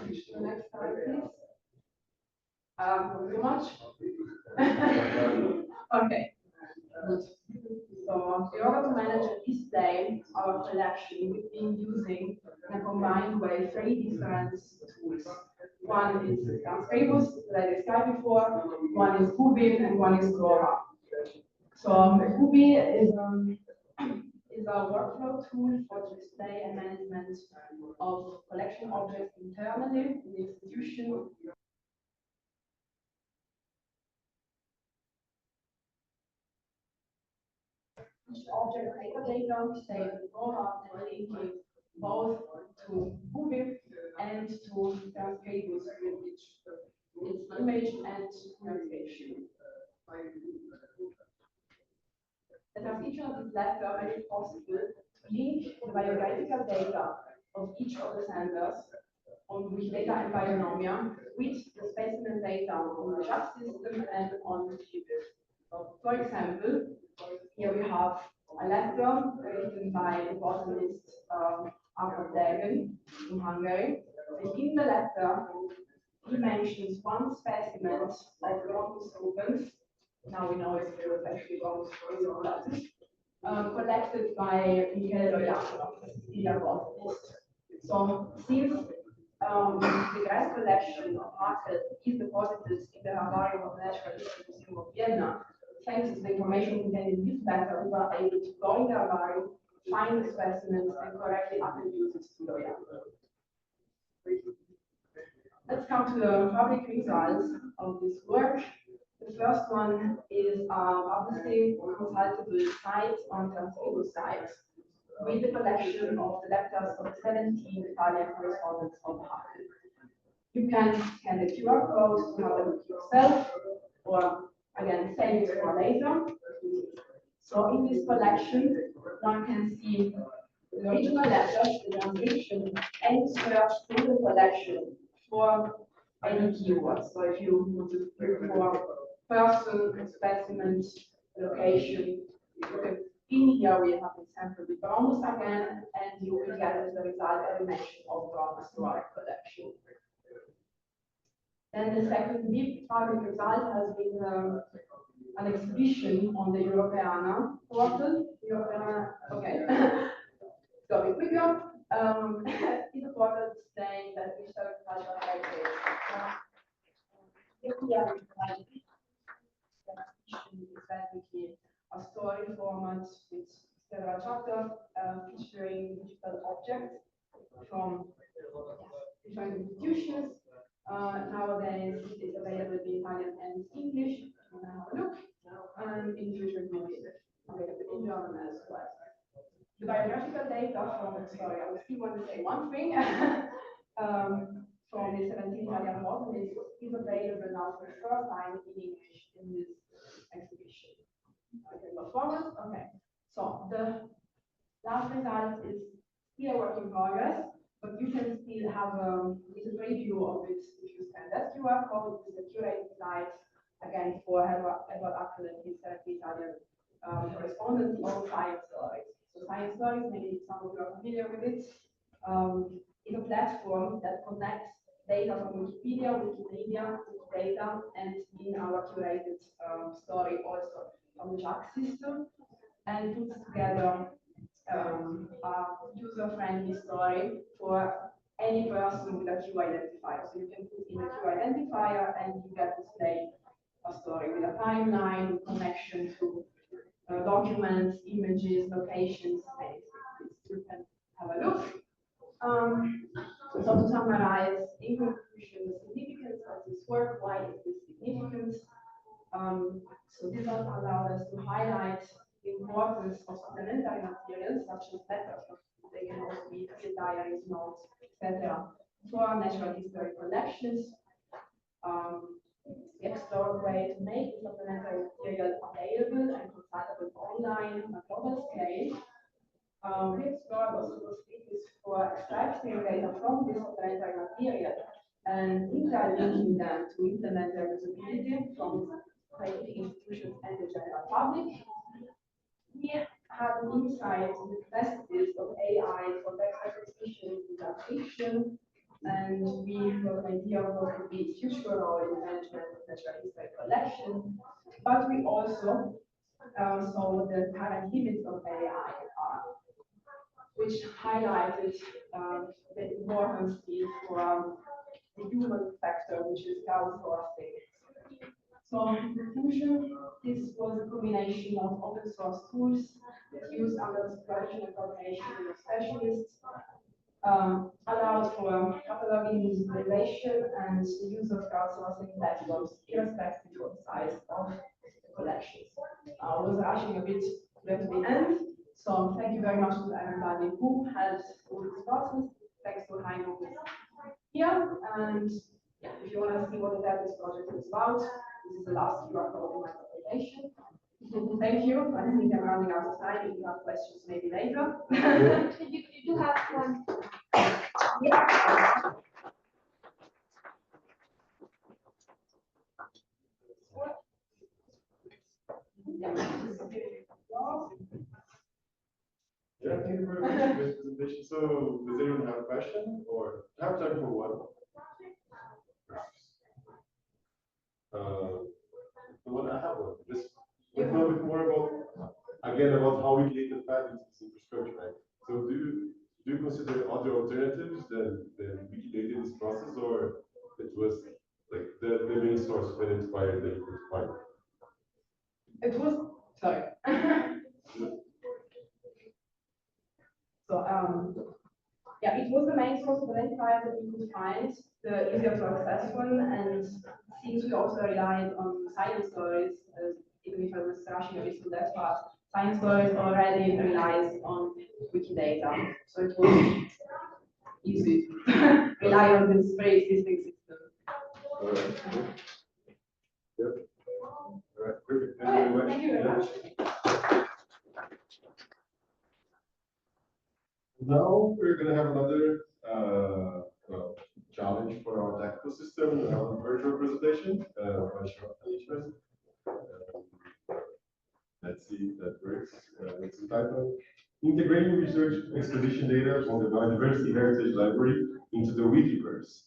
Switch to the next slide, please. Too much? Okay, good. So, in order to manage and display our collection, we've been using in a combined way 3 different tools. One is Transcribus, that I described before, one is Gubi, and one is Cora. So, Gubi is a workflow tool for display and management of collection objects internally in the institution. Each object metadata saved in Cora and linking both to Gubi and to Transcribus, which its image and transcription. The transcription of this letter made it possible to link the biographical data of each of the senders on Wikidata and Bionomia with the specimen data on the JAP system and on the GBIF. So, for example, here we have a letter written by the botanist Arthur Degen in Hungary. And in the letter, he mentions one specimen of Brontus rubens. Now we know it was actually Brontus rubens, collected by Michele Loiano, the botanist. So, since the grass collection of Hakel is deposited in the Herbarium of the Naturalistic Museum of Vienna, thanks to the information contained in this letter, we were able to go in the herbarium, find the specimens, and correctly attribute it to Loiano. Let's come to the public results of this work. The first one is a publicly consultable site on Transcribus sites with the collection of the letters of 17 Italian correspondents of Hakel. You can scan the QR code to have a look yourself, or again, save it for later. So in this collection, one can see the original letters, the transcription, and search through the collection for any keywords. So if you want to look for person, specimen, location, you can, in here we have an example with Bronus again, and you will get as a result a mention of Bronus to our collection. Then the second big public result has been an exhibition on the Europeana portal. Europeana, okay, so a bit quicker. It's a portal saying that we serve cultural heritage. If we are exhibition is basically a story format with several chapters featuring digital objects from different institutions. Nowadays, it is available in Italian and English. Have a look, and in the future, it will be available in German as well. The biographical data from, sorry, I still want to say one thing, from the 17 Italian botanists is available now for the first time in English in this exhibition. Okay, go forward. Okay, so the last result is still a work in progress, but you can still have a preview of it if you scan that QR code. It's the curated slides again for Edward Ackel and his 70 Italian correspondents on science stories. So science stories, maybe some of you are familiar with it. is a platform that connects data from Wikipedia, Wikimedia, Wikidata, and in our curated story also from the JAX system, and puts together a user-friendly story for any person with a Q identifier. So you can put in a Q identifier and you get displayed a story with a timeline, with connection to documents, images, locations, anything. You can have a look. So to summarize, in conclusion, the significance of this work, why is this significant? So this allowed us to highlight the importance of supplementary materials such as letters. They can also be field diaries, notes, etc. for natural history collections. We explored ways to make the supplementary material available and consultable online on a global scale. We explored also possibilities for extracting data from this supplementary material and interlinking them to implement their usability from scientific institutions and the general public. We had an insight into the capacities of AI for text acquisition and fiction, and we got an idea of what would be its future role in the management of natural history collection. But we also saw the current limits of AI, which highlighted the importance for the human factor, which is crowdsourcing. So in conclusion, this was a combination of open source tools that used under the supervision and coordination of specialists, allowed for cataloging, digitalization, and the use of crowdsourcing platforms, irrespective of the size of the collections. I was rushing a bit to get to the end, so thank you very much to everybody who helped with this process. Thanks to Heino here, and yeah, if you want to see what exactly this project is about, this is the last QR code in my presentation. Thank you. I think I'm running out of time. If you have questions, maybe later. You do have one. Yeah, thank you very much for this presentation. So, does anyone have a question or have time for one? Well, I have one. Just a little bit more about, again, about how Wikidata fed into this infrastructure, right? So, do you consider other alternatives than Wikidata in this process, or it was like the main source that inspired that you could find? It was, sorry. So, yeah, it was the main source of identifiers that we could find, the easier to access one, and since we also relied on science stories, even if I was rushing a bit to that part, science stories already relies on Wikidata, so it was easy to rely on this very existing system. All right. Yep. All right. Perfect. Thank you very much. Thank you very much. Now we're going to have another challenge for our technical system, a virtual presentation on short management. Let's see if that works. It's entitled Integrating Research Expedition Data from the Biodiversity Heritage Library into the Wikiverse.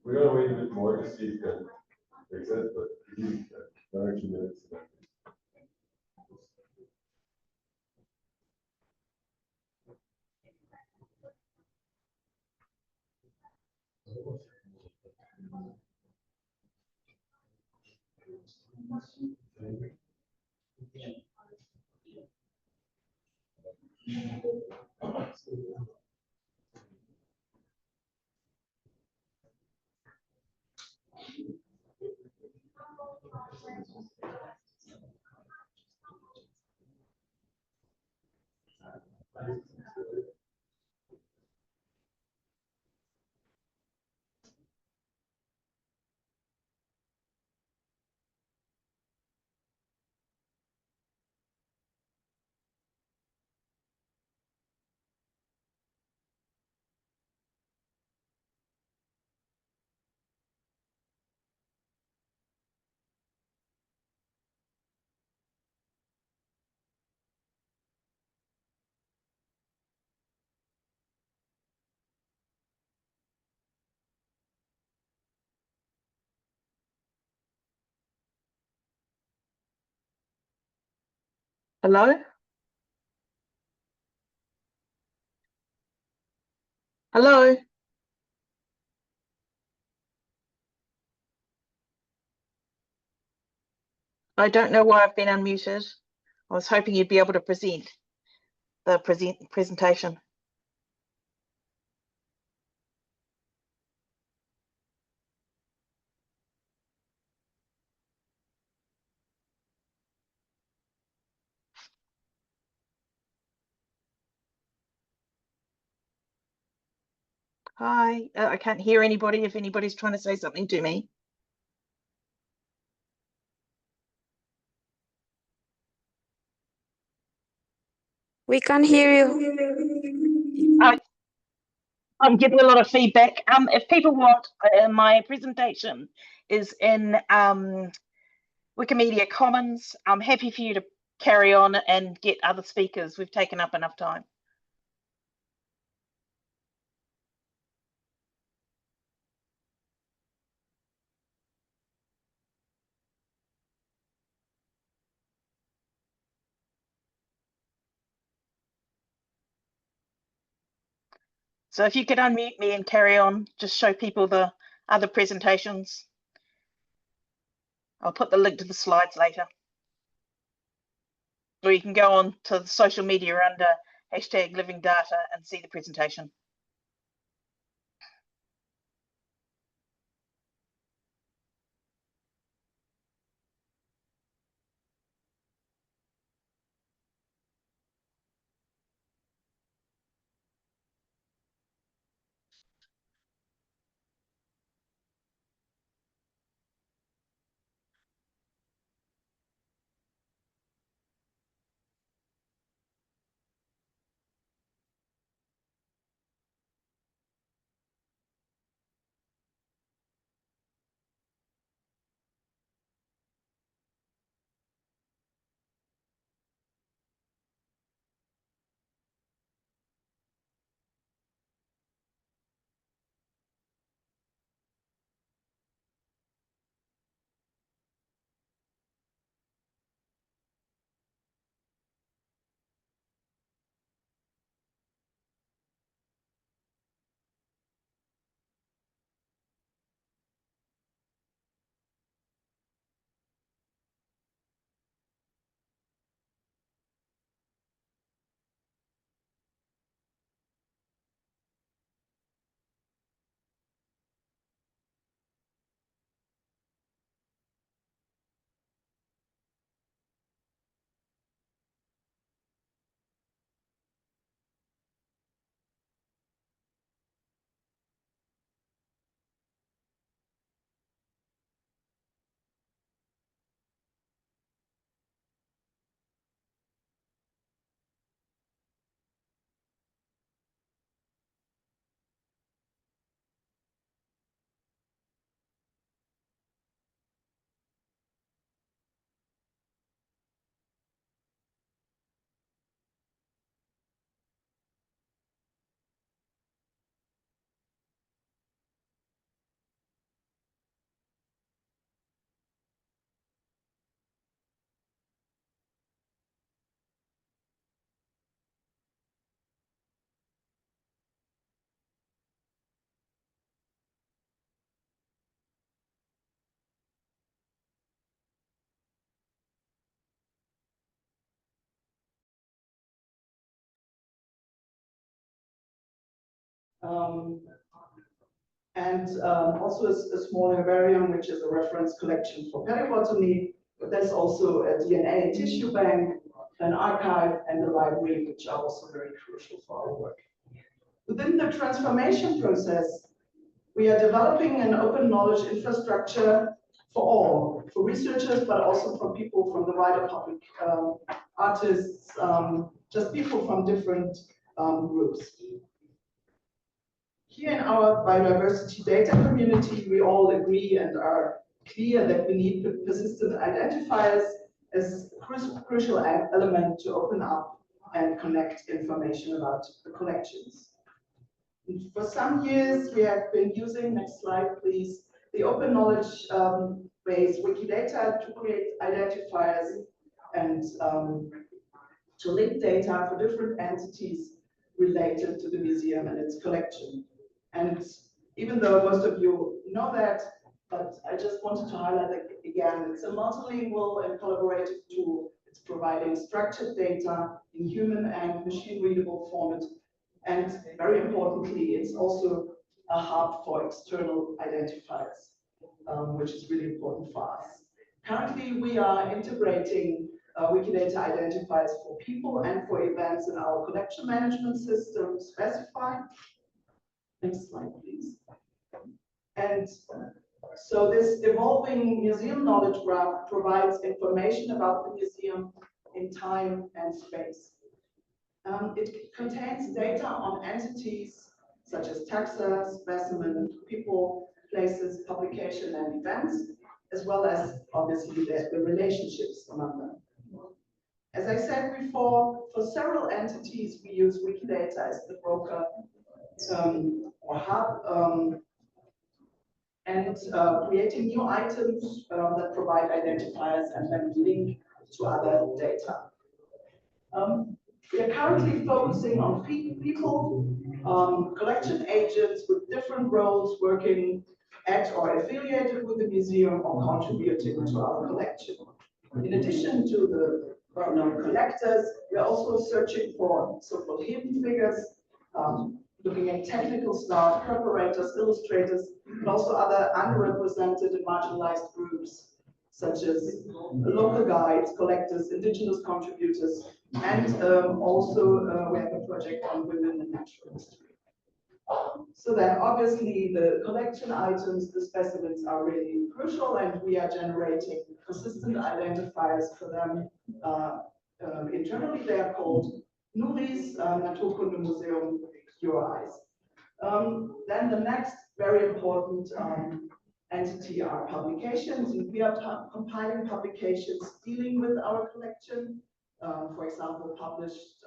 We're gonna wait a bit more to see if it can fix it, but another 2 minutes. Hello? Hello? I don't know why I've been unmuted. I was hoping you'd be able to present the presentation. Hi, I can't hear anybody if anybody's trying to say something to me. We can hear you. I'm getting a lot of feedback. If people want, my presentation is in Wikimedia Commons. I'm happy for you to carry on and get other speakers. We've taken up enough time. So if you could unmute me and carry on, just show people the other presentations. I'll put the link to the slides later. Or you can go on to the social media under #LivingData and see the presentation. Also a small herbarium, which is a reference collection for paleobotany. But there's also a DNA tissue bank, an archive, and a library, which are also very crucial for our work. Within the transformation process, we are developing an open knowledge infrastructure for all, for researchers, but also for people from the wider public, artists, just people from different groups. Here in our biodiversity data community, we all agree and are clear that we need persistent identifiers as a crucial element to open up and connect information about the collections. And for some years, we have been using, next slide please, the open knowledge base Wikidata to create identifiers and to link data for different entities related to the museum and its collection. And even though most of you know that, but I just wanted to highlight that again, it's a multilingual and collaborative tool. It's providing structured data in human and machine readable format. And very importantly, it's also a hub for external identifiers, which is really important for us. Currently, we are integrating Wikidata identifiers for people and for events in our collection management system, Specify. Next slide, please. And so this evolving museum knowledge graph provides information about the museum in time and space. It contains data on entities such as taxa, specimen, people, places, publication, and events, as well as obviously the relationships among them. As I said before, for several entities, we use Wikidata as the broker or hub, and creating new items that provide identifiers and then link to other data. We are currently focusing on people, collection agents with different roles working at or affiliated with the museum or contributing to our collection. In addition to the well-known collectors, we are also searching for so-called hidden figures, looking at technical staff, preparators, illustrators, and also other underrepresented and marginalized groups, such as local guides, collectors, indigenous contributors, and also we have a project on women in natural history. So then obviously the collection items, the specimens are really crucial, and we are generating consistent identifiers for them. Internally, they are called NURIs, Naturkundemuseum URIs. Then the next very important entity are publications, and we are compiling publications dealing with our collection. For example, published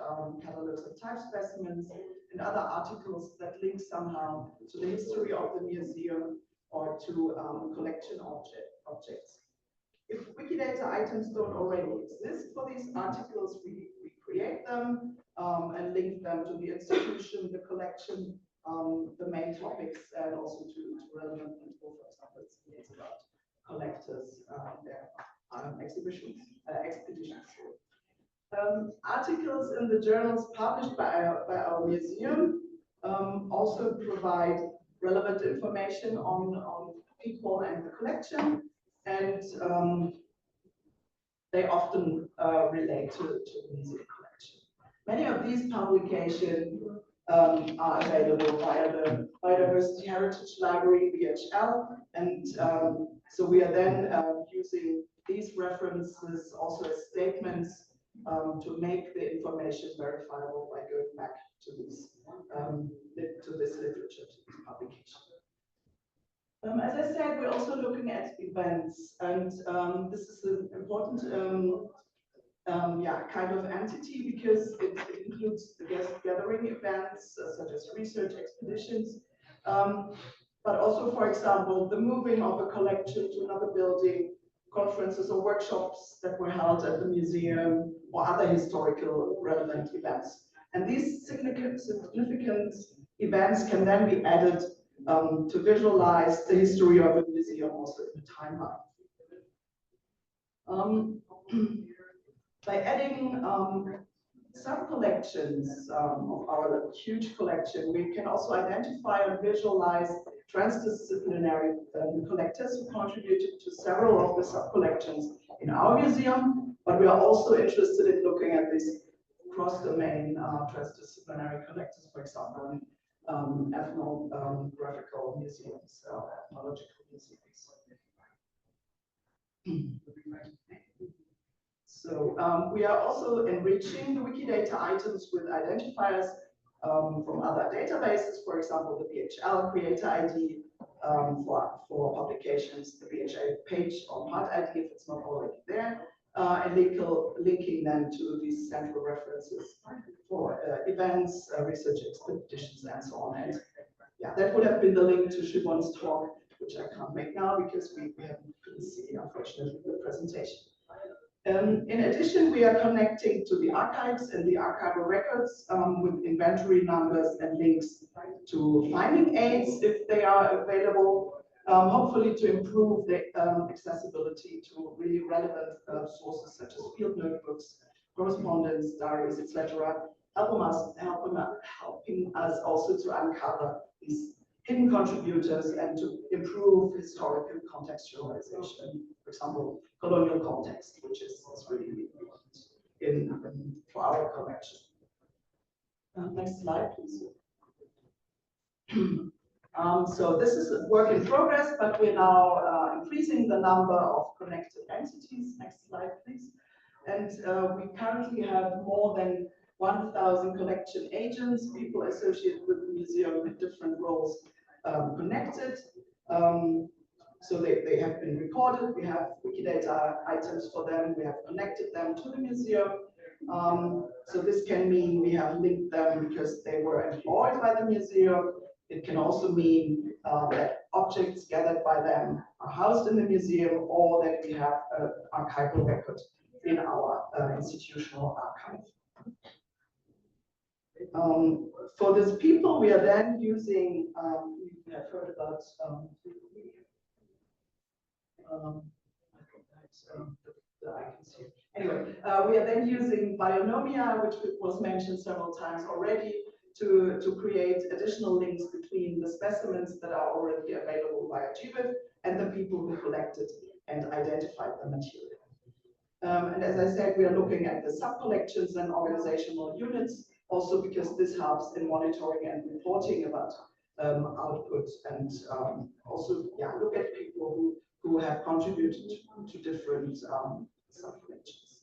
catalogs of type specimens and other articles that link somehow to the history of the museum or to collection objects. If Wikidata items don't already exist for these articles, we create them and link them to the institution, the collection, the main topics, and also to relevant info. For example, it's about collectors, their expeditions. Articles in the journals published by our museum also provide relevant information on people and the collection, and they often relate to the museum collection. Many of these publications are available via the Biodiversity Heritage Library, BHL, and so we are then using these references also as statements to make the information verifiable by going back to this literature, to this publication. As I said, we're also looking at events, and this is an important kind of entity because it includes the guest gathering events such as research expeditions, but also, for example, the moving of a collection to another building, conferences or workshops that were held at the museum, or other historical relevant events. And these significant events can then be added to visualize the history of a museum also in the timeline. By adding sub-collections of our huge collection, we can also identify and visualize transdisciplinary collectors who contributed to several of the sub-collections in our museum, but we are also interested in looking at these cross-domain transdisciplinary collectors, for example, in ethnographical museums, ethnological museums. So we are also enriching the Wikidata items with identifiers from other databases, for example, the BHL Creator ID for publications, the BHA page or part ID if it's not already there, and linking them to these central references for events, research expeditions, and so on. And yeah, that would have been the link to Siobhan's talk, which I can't make now because we couldn't see, unfortunately, the presentation. In addition, we are connecting to the archives and the archival records with inventory numbers and links to finding aids if they are available, hopefully to improve the accessibility to really relevant sources such as field notebooks, correspondence, diaries, etc., helping us also to uncover these hidden contributors and to improve historical contextualization, for example, colonial context, which is really important for our collection. Next slide, please. So this is a work in progress, but we're now increasing the number of connected entities. Next slide, please. And we currently have more than 1,000 collection agents, people associated with the museum with different roles connected. So they have been recorded. We have Wikidata items for them. We have connected them to the museum. So this can mean we have linked them because they were employed by the museum. It can also mean that objects gathered by them are housed in the museum, or that we have an archival record in our institutional archive. For these people, we are then using, we have heard about, the icons here. Anyway, we are then using Bionomia, which was mentioned several times already, to create additional links between the specimens that are already available via GBIF and the people who collected and identified the material. And as I said, we are looking at the sub-collections and organizational units, also because this helps in monitoring and reporting about output, and also look at people who have contributed to different sub-collections.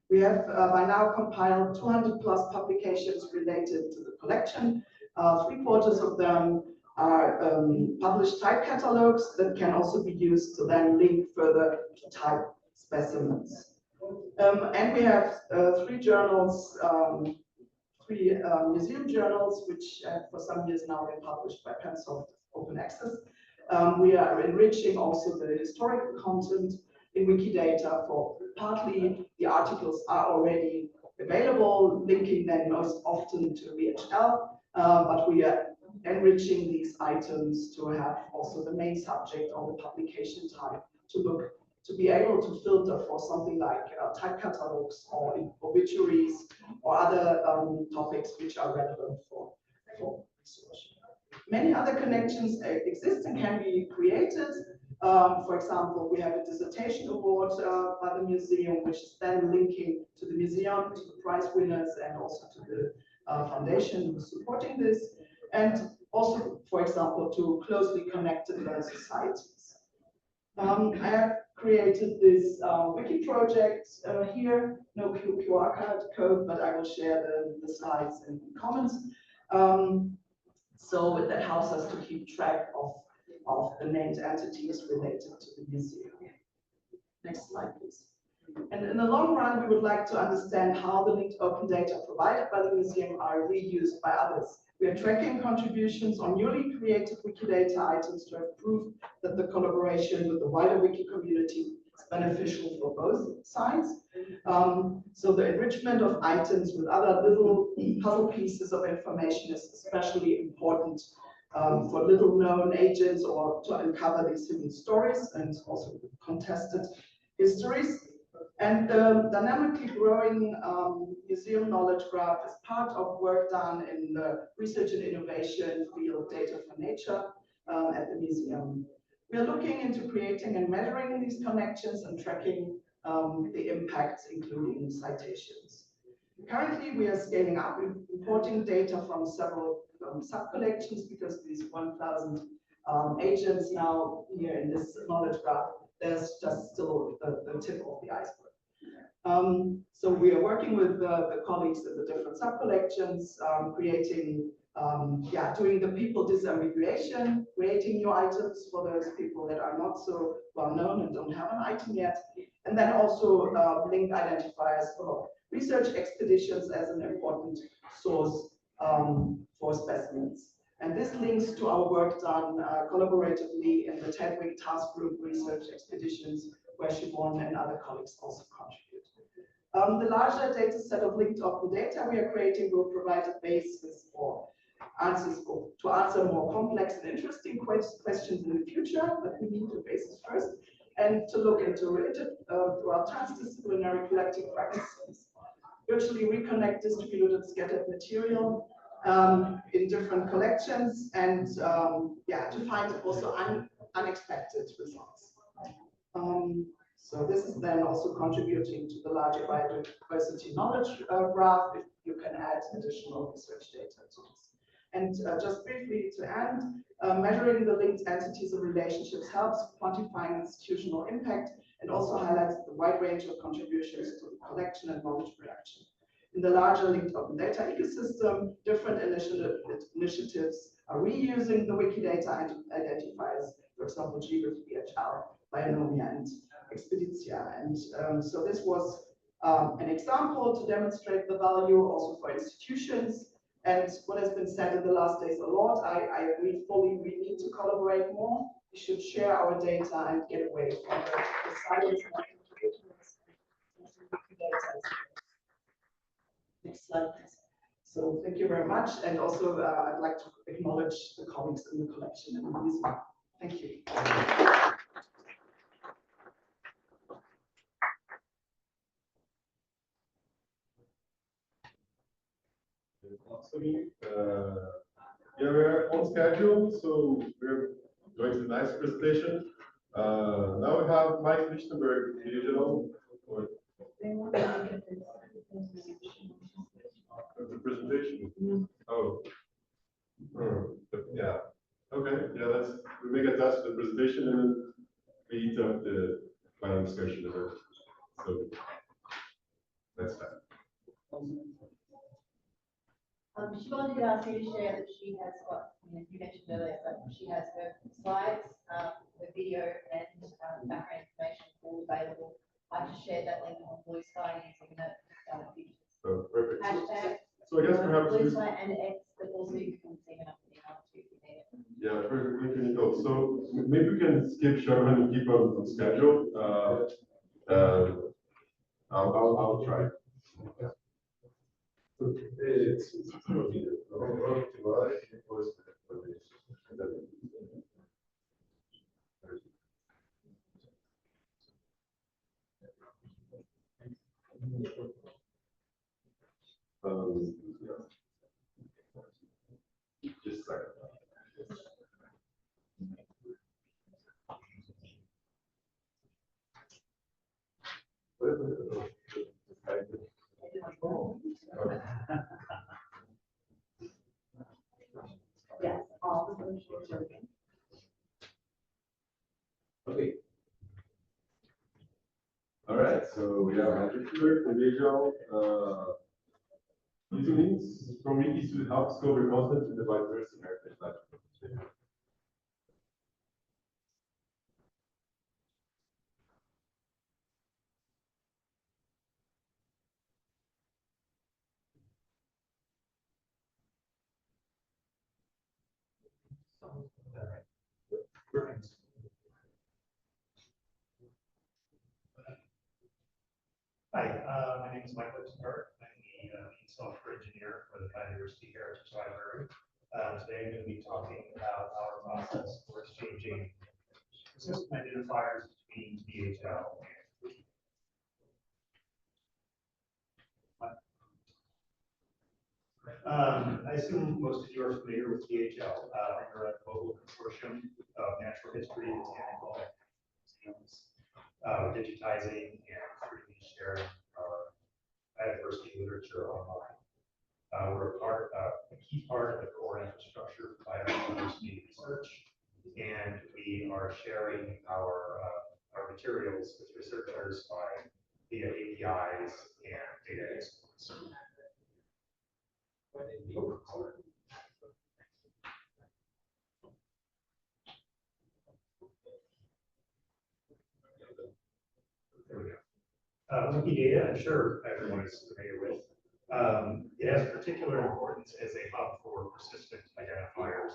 We have by now compiled 200 plus publications related to the collection. 3/4 of them are published type catalogs that can also be used to then link further to type specimens. And we have 3 journals, 3 museum journals, which for some years now been published by Pensoft Open Access. We are enriching also the historical content in Wikidata. For partly the articles are already available, linking them most often to VHL, but we are enriching these items to have also the main subject or the publication type to be able to filter for something like type catalogs or obituaries or other topics which are relevant for research. Many other connections exist and can be created. For example, we have a dissertation award by the museum, which is then linking to the museum, to the prize winners, and also to the foundation who's supporting this, and also, for example, to closely connected societies. I have created this wiki project here, no QR code, but I will share the slides in Commons. So that helps us to keep track of the named entities related to the museum. Next slide, please. And in the long run, we would like to understand how the linked open data provided by the museum are reused by others. We are tracking contributions on newly created Wikidata items to have proof that the collaboration with the wider Wiki community is beneficial for both sides. So the enrichment of items with other little puzzle pieces of information is especially important for little known agents, or to uncover these hidden stories and also contested histories. And the dynamically growing museum knowledge graph is part of work done in the research and innovation field, data for nature, at the museum. We are looking into creating and measuring these connections and tracking the impacts, including citations. Currently, we are scaling up, importing data from several sub-collections, because these 1,000 agents now here in this knowledge graph, there's just still the tip of the iceberg. So we are working with the colleagues in the different sub-collections, creating, doing the people disambiguation, creating new items for those people that are not so well known and don't have an item yet, and then also linked identifiers for research expeditions as an important source for specimens. And this links to our work done collaboratively in the TEDWIC task group research expeditions, where Siobhan and other colleagues also contribute. The larger data set of linked open data we are creating will provide a basis for answers to answer more complex and interesting questions in the future, but we need a basis first, and to look into transdisciplinary collecting practices, virtually reconnect distributed scattered material in different collections, and to find also unexpected results. So this is then also contributing to the larger biodiversity knowledge graph, if you can add additional research data to this. And just briefly to end, measuring the linked entities and relationships helps quantifying institutional impact, and also highlights the wide range of contributions to the collection and knowledge production. In the larger linked open data ecosystem, different initiatives are reusing the Wikidata identifiers, for example, GBIF, VHL, Bionomia, and Expeditia. And so this was an example to demonstrate the value also for institutions. And what has been said in the last days a lot, I agree fully, we need to collaborate more. We should share our data and get away from the silence. Next slide, please. So thank you very much. And also I'd like to acknowledge the colleagues in the collection and the museum. Thank you. Awesome. Yeah, we're on schedule, so we're going to the next presentation. Now we have Mike Lichtenberg, digital, or the presentation. Oh. Yeah. Okay. Yeah, we make a test of the presentation and then we eat up the final discussion of it. So that's that. She wanted to ask you to share that she has got, you mentioned earlier, but she has her slides, the video and background information all available. I just shared that link on Blue Sky using the Oh, perfect. hashtag. So I guess perhaps Blue Sky and X, but also you can see it up in the email too if you need it. yeah, perfect. Thank you, Nicole. So maybe we can skip Sherman and keep on schedule. I'll try. It's just a second. Yes, all the solutions are working. Okay. All right, so we have Lichtenberg, the visual using links from wikis to help discover content in the Biodiversity Heritage Library. Hi, my name is Mike Lichtenberg. I'm the lead software engineer for the Biodiversity Heritage Library. Today I'm going to be talking about our process for exchanging system identifiers between DHL and Wikimedia. I assume most of you are familiar with DHL. We're a global consortium of natural history and botanical museums, digitizing and freely sharing our biodiversity literature online. We're a key part of the core infrastructure for biodiversity research, and we are sharing our materials with researchers via APIs and data exports. There we go. Wikidata, I'm sure everyone is familiar with. It has particular importance as a hub for persistent identifiers.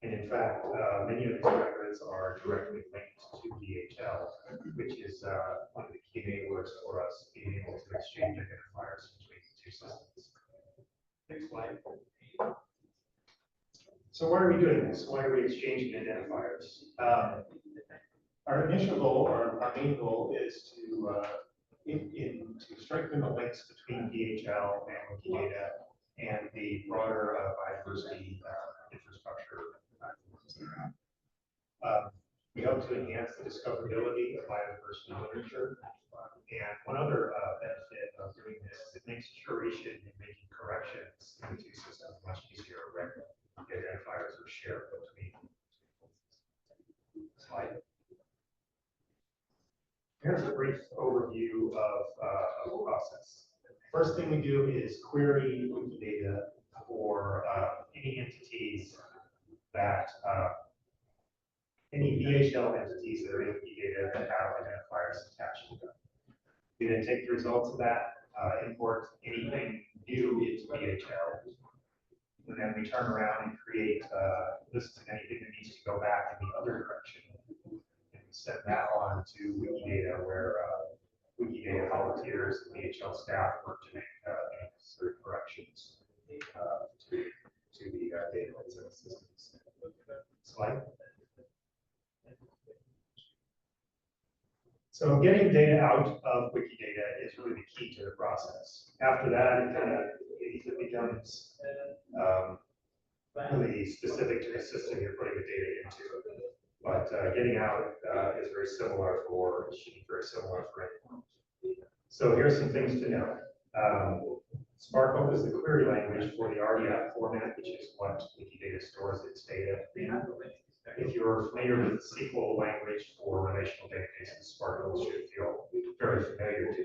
And in fact, many of these records are directly linked to DHL, which is one of the key enablers for us being able to exchange identifiers between the two systems. Next slide. So why are we doing this? Why are we exchanging identifiers? Our initial goal, or our main goal, is to strengthen the links between DHL and Wikidata and the broader biodiversity infrastructure. We hope to enhance the discoverability of biodiversity literature. And one other benefit of doing this is it makes curation and making corrections in the two systems much easier when the identifiers are shared between. Slide. Here's a brief overview of the process. First thing we do is query Wikidata for any entities that, any DHL entities that are in Wikidata that have identifiers attached to them. We then take the results of that, import anything new into DHL, and then we turn around and create lists of anything that needs to go back in the other direction. Send that on to Wikidata, where Wikidata volunteers and DHL staff work to make necessary corrections slide. So getting data out of Wikidata is really the key to the process. After that, it becomes really specific to the system you're putting the data into. But getting out is very similar for, should be very similar for anyone. So here's some things to know. Sparkle is the query language for the RDF format, which is what Wikidata stores its data in. If you're familiar with the SQL language for relational databases, Sparkle should feel very familiar to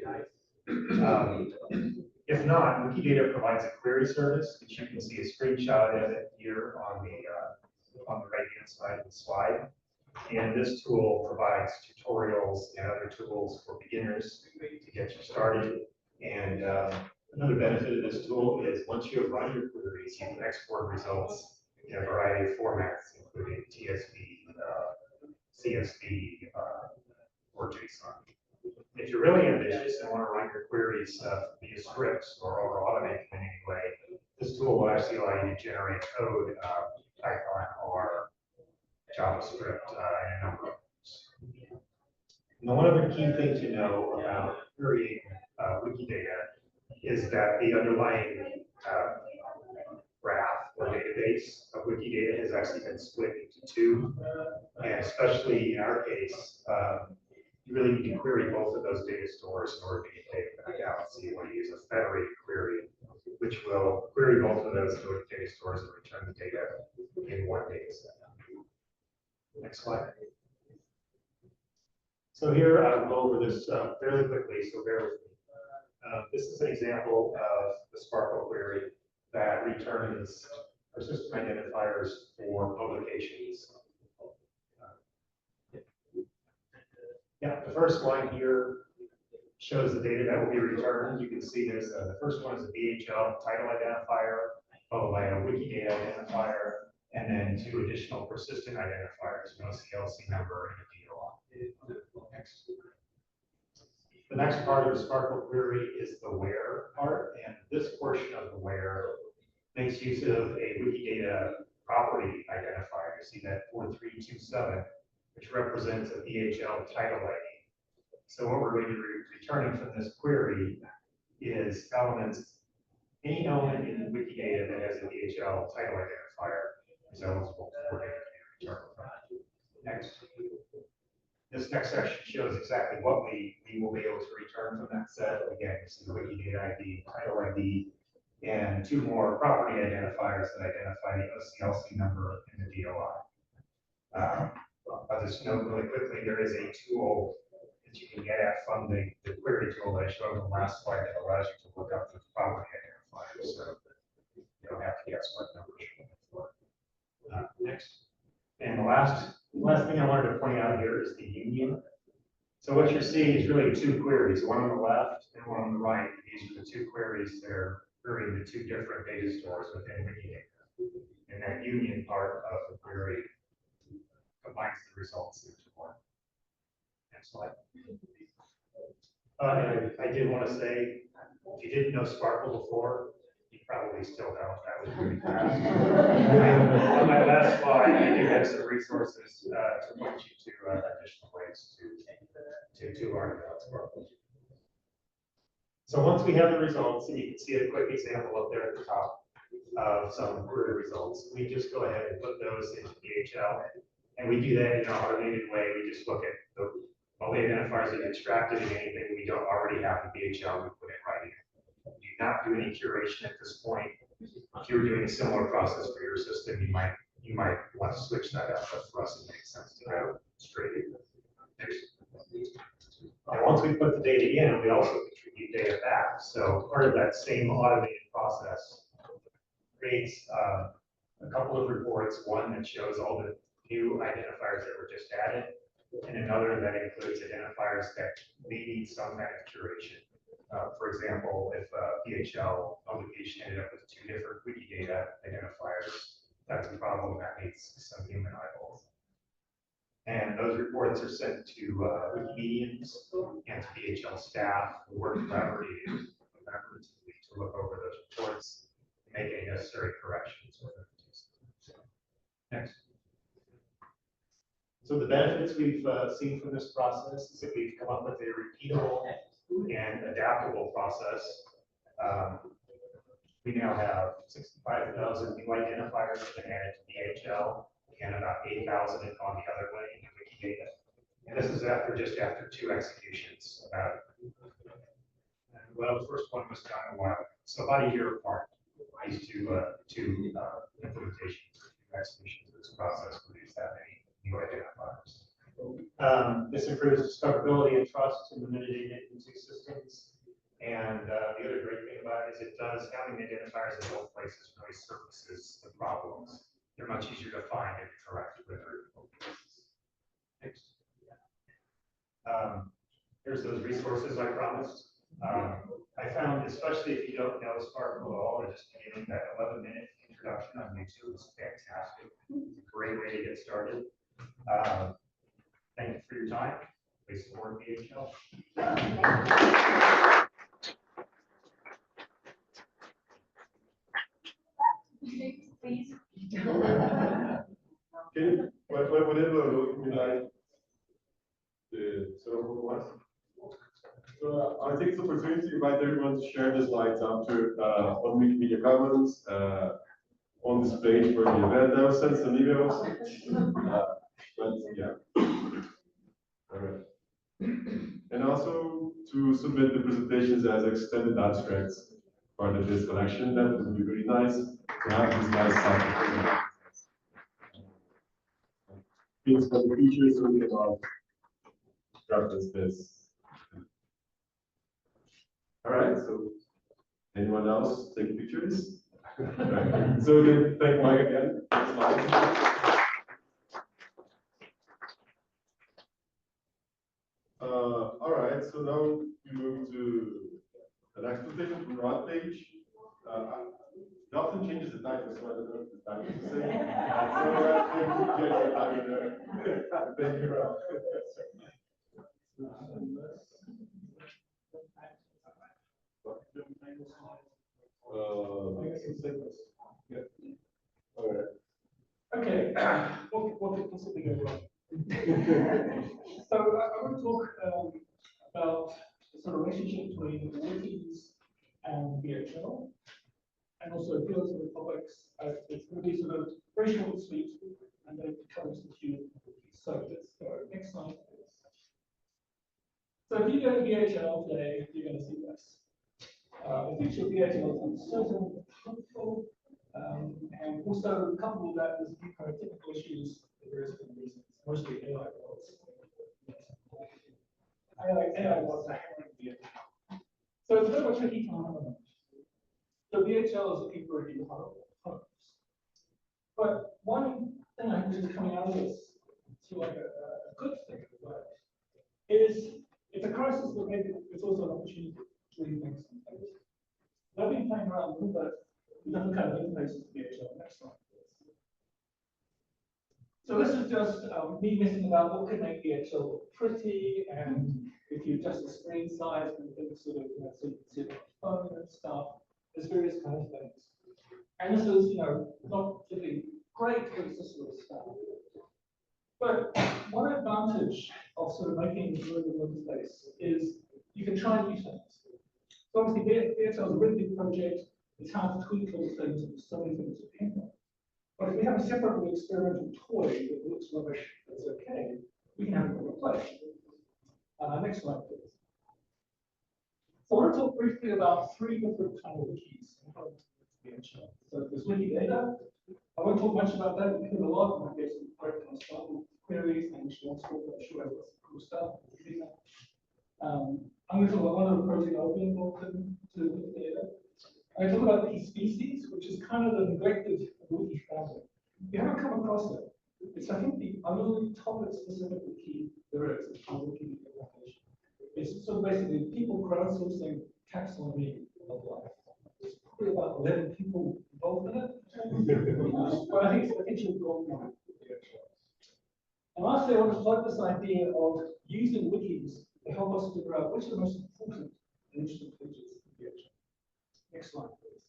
you. If not, Wikidata provides a query service, which you can see a screenshot of it here on the right-hand side of the slide. And this tool provides tutorials and other tools for beginners to get you started. And another benefit of this tool is once you have run your queries, you can export results in a variety of formats, including TSV, CSV, or JSON. If you're really ambitious and want to run your queries via scripts or automate them in any way, this tool will actually allow you to generate code, Python or JavaScript, and a number of others. Now, one other key thing to know about querying Wikidata is that the underlying graph or database of Wikidata has actually been split into two, and especially in our case, you really need to query both of those data stores in order to get data back out. So you want to use a federated query, which will query both of those data stores and return the data in one data set. Next slide. So here I'll go over this fairly quickly, so bear with me. This is an example of the Sparkle query that returns persistent identifiers for publications. Yeah, the first line here shows the data that will be returned. You can see there's the first one is a BHL title identifier, followed by a Wikidata identifier, and then two additional persistent identifiers, an OCLC number and a DOI. Next. The next part of the Sparkle query is the where part, and this portion of the where makes use of a Wikidata property identifier. You see that 4327, which represents a BHL title ID. So what we're going to be returning from this query is elements, any element in Wikidata that has a BHL title identifier is eligible for data to be returned from. Next. This next section shows exactly what we will be able to return from that set. Again, you see the Wikidata ID, title ID, and two more property identifiers that identify the OCLC number and the DOI. I'll just note really quickly, there is a tool that you can get at from the query tool that I showed on the last slide that allows you to look up the property identifiers. So you don't have to guess what number you're looking for. Next. And the last thing I wanted to point out here is the union. So what you're seeing is really two queries, one on the left and one on the right. These are the two queries that are querying the two different data stores within Wikidata. And that union part of the query combines the results into one. Next slide. And I did want to say, if you didn't know Sparkle before, you probably still don't. That was really fast. On my last slide, I do have some resources to point you to additional ways to learn about Sparkle. So once we have the results, and you can see a quick example up there at the top of some query results, we just go ahead and put those into DHL. And we do that in an automated way. We just look at all the identifiers that are extracted and anything we don't already have in DHL, we put it right in. We do not do any curation at this point. If you were doing a similar process for your system, you might want to switch that up, but for us it makes sense to go straight in. And once we put the data in, we also contribute data back. So part of that same automated process creates a couple of reports, one that shows all the new identifiers that were just added, and another that includes identifiers that may need some kind of curation. For example, if a PHL publication ended up with two different Wikidata identifiers, that's a problem that needs some human eyeballs. And those reports are sent to Wikimedians and to PHL staff who work collaboratively to look over those reports and make any necessary corrections. Next. So the benefits we've seen from this process is that we've come up with a repeatable and adaptable process. We now have 65,000 new identifiers that have been added to DHL and about 8,000 have gone the other way in Wikidata. And this is after 2 executions about it. And well, the first one was done a while ago. So about a year apart, these two implementations, 2 executions of this process produce that many new identifiers. This improves discoverability and trust in the metadata in 2 systems. And the other great thing about it is it does, having identifiers in both places really surfaces the problems. They're much easier to find and correct when they're in both places. Next. Here's those resources I promised. I found, especially if you don't know Sparkle at all, or just beginning, that 11-minute introduction on YouTube is fantastic. It's a great way to get started. Thank you for your time. Please support BHL. Please. Okay, whatever you like. So I take this opportunity to invite everyone to share the slides after on Wikimedia Commons on this page for the event. I will send some emails. But yeah. All right. And also to submit the presentations as extended abstracts part of this collection. That would be really nice to have this nice stuff. Things for the future, so we can reference this. All right, so anyone else take pictures? So we can thank Mike again. All right, so now we move to the next presentation from Rod page. It often changes the title, so I don't know if the title is the same. Thank you, Rod. Okay, what could possibly go wrong? So I want to talk about the sort of relationship between wikis and VHL, and also deals with topics. It's going to be sort of very short and sweet, and then it covers the few wikis. So let's go. Next slide, please. So if you go to VHL today, you're going to see this. The feature of VHL is uncertain, helpful, and also coupled with that, there's a few kind of technical issues for various different reasons, mostly AI roles. AI roles are hammering VHL. So it's a bit of a tricky time at the moment. So VHL is looking for a new homes. But one thing I think is coming out of this to like a good thing is it's a crisis, but maybe it's also an opportunity to rethink some things. I've been playing around a little bit with different kind of interfaces to VHL. Next slide, please. So this is just me messing about what can make VHL look pretty, and if you adjust the screen size and things sort of, so you can see it on the phone and stuff. There's various kind of things. And this is, not particularly great, but it's just sort of stuff. But one advantage of sort of making a really good interface is you can try new things. So obviously, VHL is a really big project. It's hard to tweak those things, and there's so many things to depend on. But if we have a separate experimental toy that looks rubbish, that's okay, we can have it replaced. Next slide, please. So I want to talk briefly about 3 different kind of wikis. So there's Wikidata. I won't talk much about that. We could a lot. I might get some great kind of stuff with queries and short stuff. I'm sure I've got some cool stuff. I'm going to talk about one of the projects I've been involved in to Wikidata. I talk about wiki species, which is kind of the neglected wiki family. If you haven't come across it, it's I think the only topic-specific wiki there is on Wikimedia application. It's sort of basically people crowdsourcing taxonomy of life. There's probably about 11 people involved in it. But I think it's potentially gold mine. And lastly, I want to float this idea of using wikis to help us figure out which are the most important and interesting features of VHL. Next slide, please.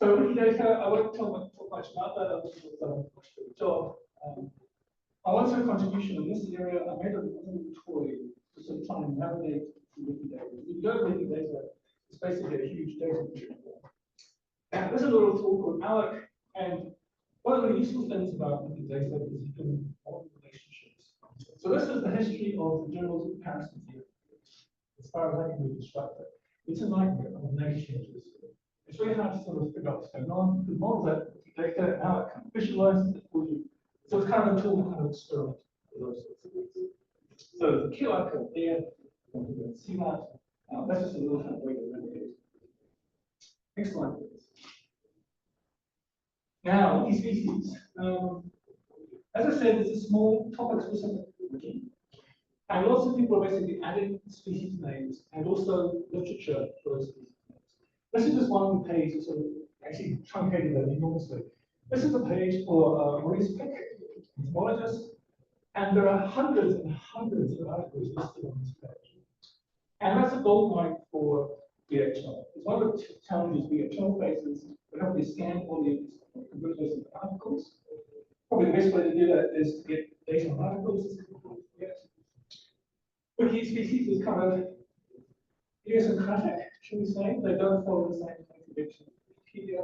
So Wikidata, I won't talk much about that. I'll just done a good job. Our also contribution in this area, I made a little toy to sort of try and navigate through Wikidata. If you go to Wikidata, it's basically a huge data machine. And there's a little tool called Alec, and one of the useful things about Wikidata is you can model relationships. So this is the history of the journals of comparison theory. As far as I can reconstruct it, it's a nightmare of name changes. It's really hard to sort of figure out what's going on. You can model that data, and now it kind of visualizes it for you. So it's kind of a tool to kind of experiment with those sorts of things. So the QR code there, you can see that. That's just a little kind of way to renegade. Next slide, please. Now, these species. As I said, it's a small topic-specific wiki. And lots of people are basically adding species names and also literature for those species names. This is just one page that's sort of actually truncated that enormously. This is a page for Maurice Pick, entomologist, and there are hundreds and hundreds of articles listed on this page. And that's a gold mine for VHL. It's one of the challenges VHL faces. We have to scan all these and convert those into articles. Probably the best way to do that is to get data on articles. Wiki species is kind of idiosyncratic, should we say. They don't follow the same convention as Wikipedia,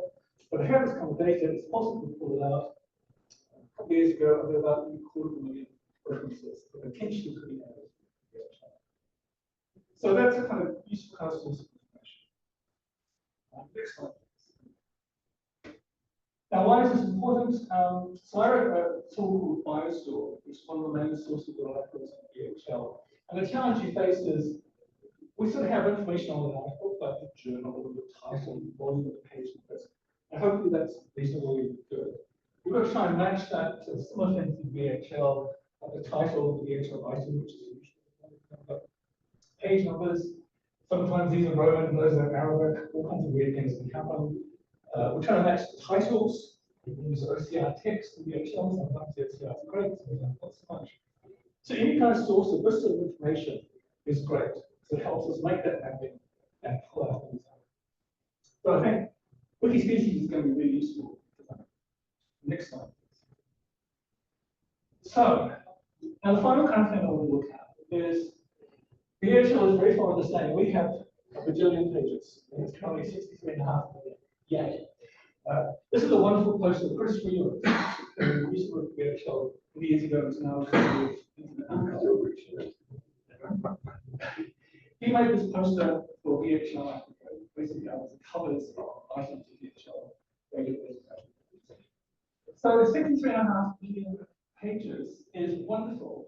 but they have this kind of data. It's possible to pull it out. A couple of years ago, I did about 250,000 references that potentially could be added. So that's a kind of useful kind of source of information. Next slide. Now, why is this important? So I wrote a tool called BioStore, which is one of the main sources of articles in VHL. And the challenge you face is we sort of have information on an article, like the journal, the title, the volume of the page, and hopefully that's reasonably good. We've got to try and match that to similar things in VHL, like the title of the VHL item, which is usually page numbers. Sometimes these are Roman, those are Arabic, all kinds of weird things can happen. We're trying to match the titles. We can use OCR text in VHL, sometimes the OCR is great, sometimes not so much. So any kind of source of this sort of information is great. So it helps us make that mapping and pull out things out. So I think Wikispecies is going to be really useful. Next slide. So now the final kind of thing I want to look at is VHL is very fond of saying we have a bajillion pages, and it's currently 63.5 million. Yay. This is a wonderful post that Chris Wheeler, who used to work at VHL many years ago, is now into the archive. He made this poster for VHL, basically as covers of items of VHL. So 63.5 million pages is wonderful.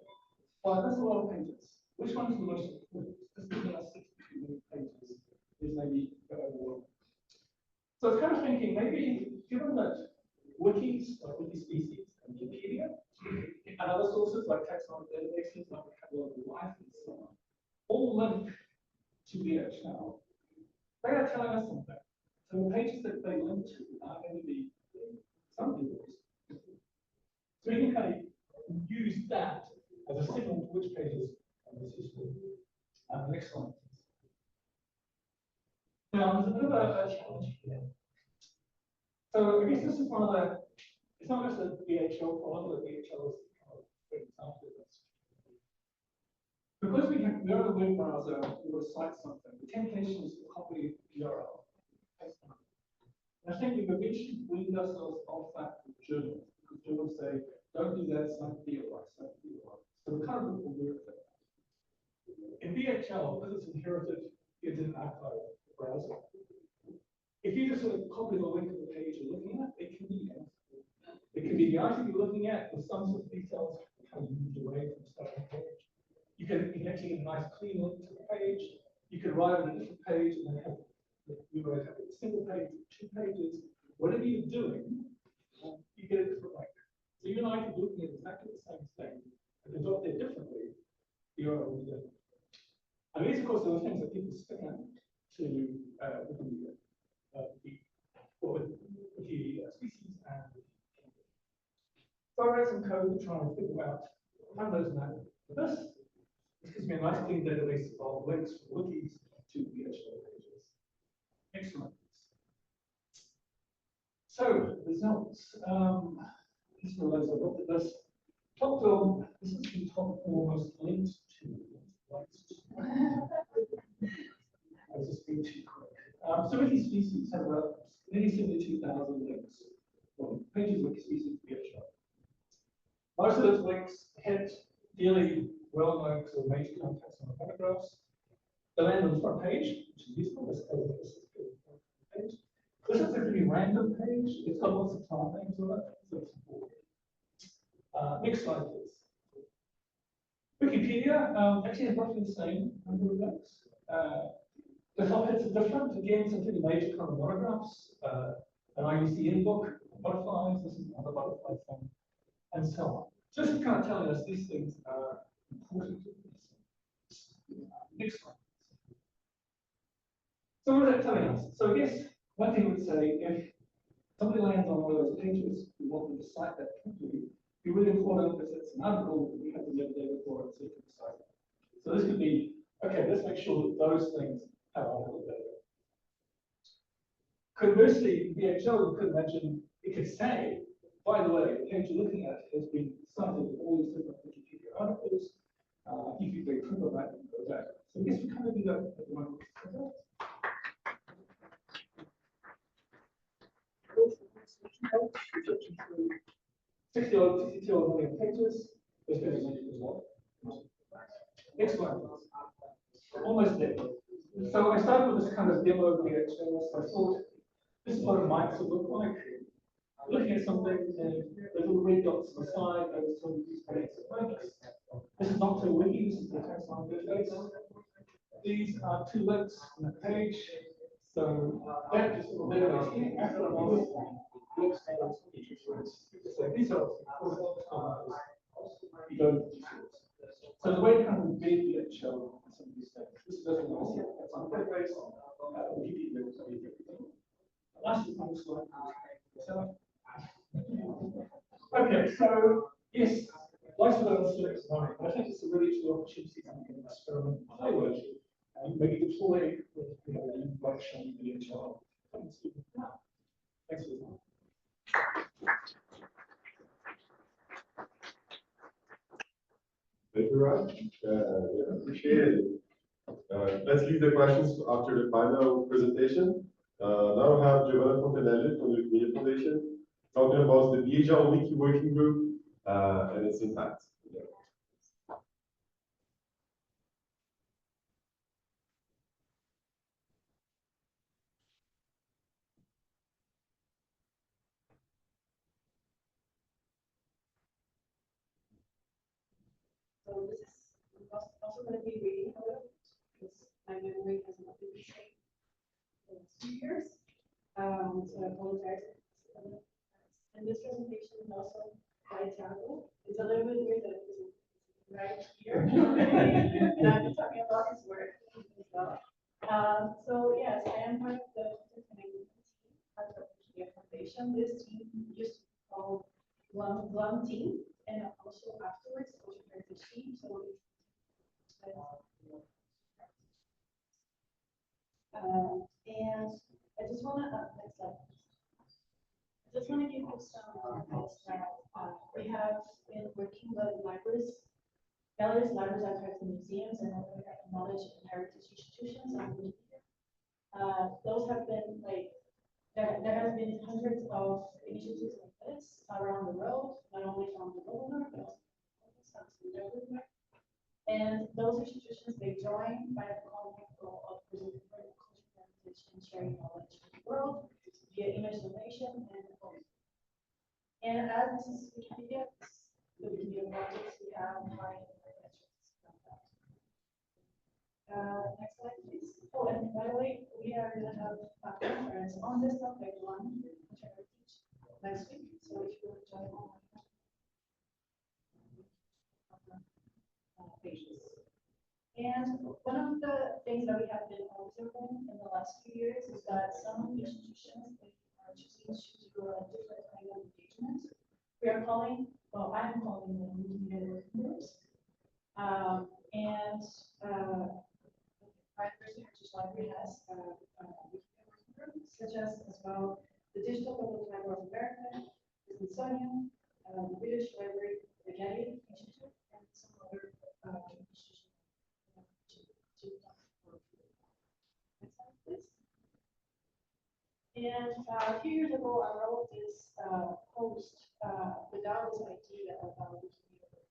Well, that's a lot of pages. Which one is the most important? This is about 62 million pages is maybe overwhelming. So I was kind of thinking, maybe given that wikis, like Wikispecies and Wikipedia, and other sources like taxonomic databases, like Catalog of Life and so on, all link to VHL, they are telling us something. So the pages that they link to are going to be some people's. So we can kind of use that as a signal to which pages are most useful. Next one. Now, there's a bit of a challenge here. So I guess this is one of the, it's not just a VHL problem, but VHL is kind of a great example of this. Because we're on a web browser, we will cite something. The temptation is to copy the URL. And I think we've eventually weaned ourselves off that with journals, because journals say, don't do that, cite DOI, cite DOI. So we're kind of looking weird at that. In VHL, because it's inherited into an archive browser, if you just sort of copy the link of the page you're looking at, it can be anything. It can be the item you're looking at with some sort of details kind of moved away from the starting page. You can actually get a nice clean link to the page. You can write on a different page and then have you might have a single page, 2 pages. Whatever you're doing, you get a different link. So you and I could be looking at exactly the same thing, and they got there differently. The URL will be different. And these, of course, are the things that people stick in to Wikimedia. Wiki species and so I wrote some code to try and figure out how those matter for this. This gives me a nice clean database of links from wikis to VHL pages. Next one, please. So results. Just realized I looked at this. Top film, this is the top almost linked to. I was just being too quick. So Wiki Species have about nearly 72,000 links. Well, pages of Wiki Species to be shown. Most of those links hit fairly well-known sort of major contexts on the paragraphs. They land on the front page, which is useful. This is a page. This is a pretty random page. It's got lots of plant names on it, so it's important. Next slide, please. Wikipedia actually has roughly the same number of links. The top hits are different. Again, some pretty major kind of monographs, an IUCN book, butterflies, this is another butterfly thing, and so on. Just kind of telling us these things are important. Next slide. So what is that telling us? So I guess one thing would say, if somebody lands on one of those pages, we want them to cite that completely. It'd be really important if it's an article that we have the metadata for it, so we can cite it. So this could be, okay, let's make sure that those things have article data. Conversely, VHL could imagine, it could say, by the way, the page you're looking at has been cited with all these different Wikipedia articles. If you can prove that, you can go back. So I guess we kind of do that at the moment. 62 million pages. There's been a link as well. Next one. Almost there. So I started with this kind of demo of VHL. So I thought this is what it might look like. Looking at something, and the little red dots on the side, I was told these links. This is not to wiki, this is the text line database. These are two links on the page. So that just database here, after I'm on this one, looks at those features. So these are you don't so the way to kind of embed the show some of these things. This is just what I see. That's on the database, Wikipedia, everything. Last is on the slide. Okay, so yes, lots of other students on it, but I think it's a really useful opportunity to make an experiment play with and maybe deploy with like showing the child. Thanks for your time. Thank you, Raj. Appreciate it. Let's leave the questions after the final presentation. Now we have Giovanna Fontanelli from the Wikimedia Foundation talking about the VHL Wiki Working Group and its impact. So this is also going to be reading because my memory has not been the same for the last few years. So I apologize. And this presentation is also by Tiago. It's a little bit weird that it's right here. And I've been talking about his work as well. So yes, I am part of the team at the Wikimedia Foundation. This team used to be called Glum Team, and also afterwards social heritage team. So and I just want to next slide. I just want to give you some context that we have been working with libraries, galleries, libraries, archives, and museums, and other knowledge and heritage institutions. And those have been like there have been hundreds of initiatives like this around the world, not only from the global north, but also everywhere. And those institutions, they join by the common goal of preserving cultural heritage and sharing knowledge with the world via image donation and open. And as this is Wikipedia, the Wikimedia projects, we have high metrics from that. Next slide, please. Oh, and by the way, we are going to have a conference on this topic on heritage next week. So if you want to join online, pages. And one of the things that we have been observing in the last few years is that some institutions are choosing to do a different kind of engagement. We are calling, well, I'm calling them Wikimedia working groups. Biodiversity Heritage Library has Wikimedia working groups, such as well the Digital Public Library of America, the Smithsonian, the British Library, Getty Institute and some other institutions. Next slide, please. And a few years ago, I wrote this post without this idea about Wikimedia.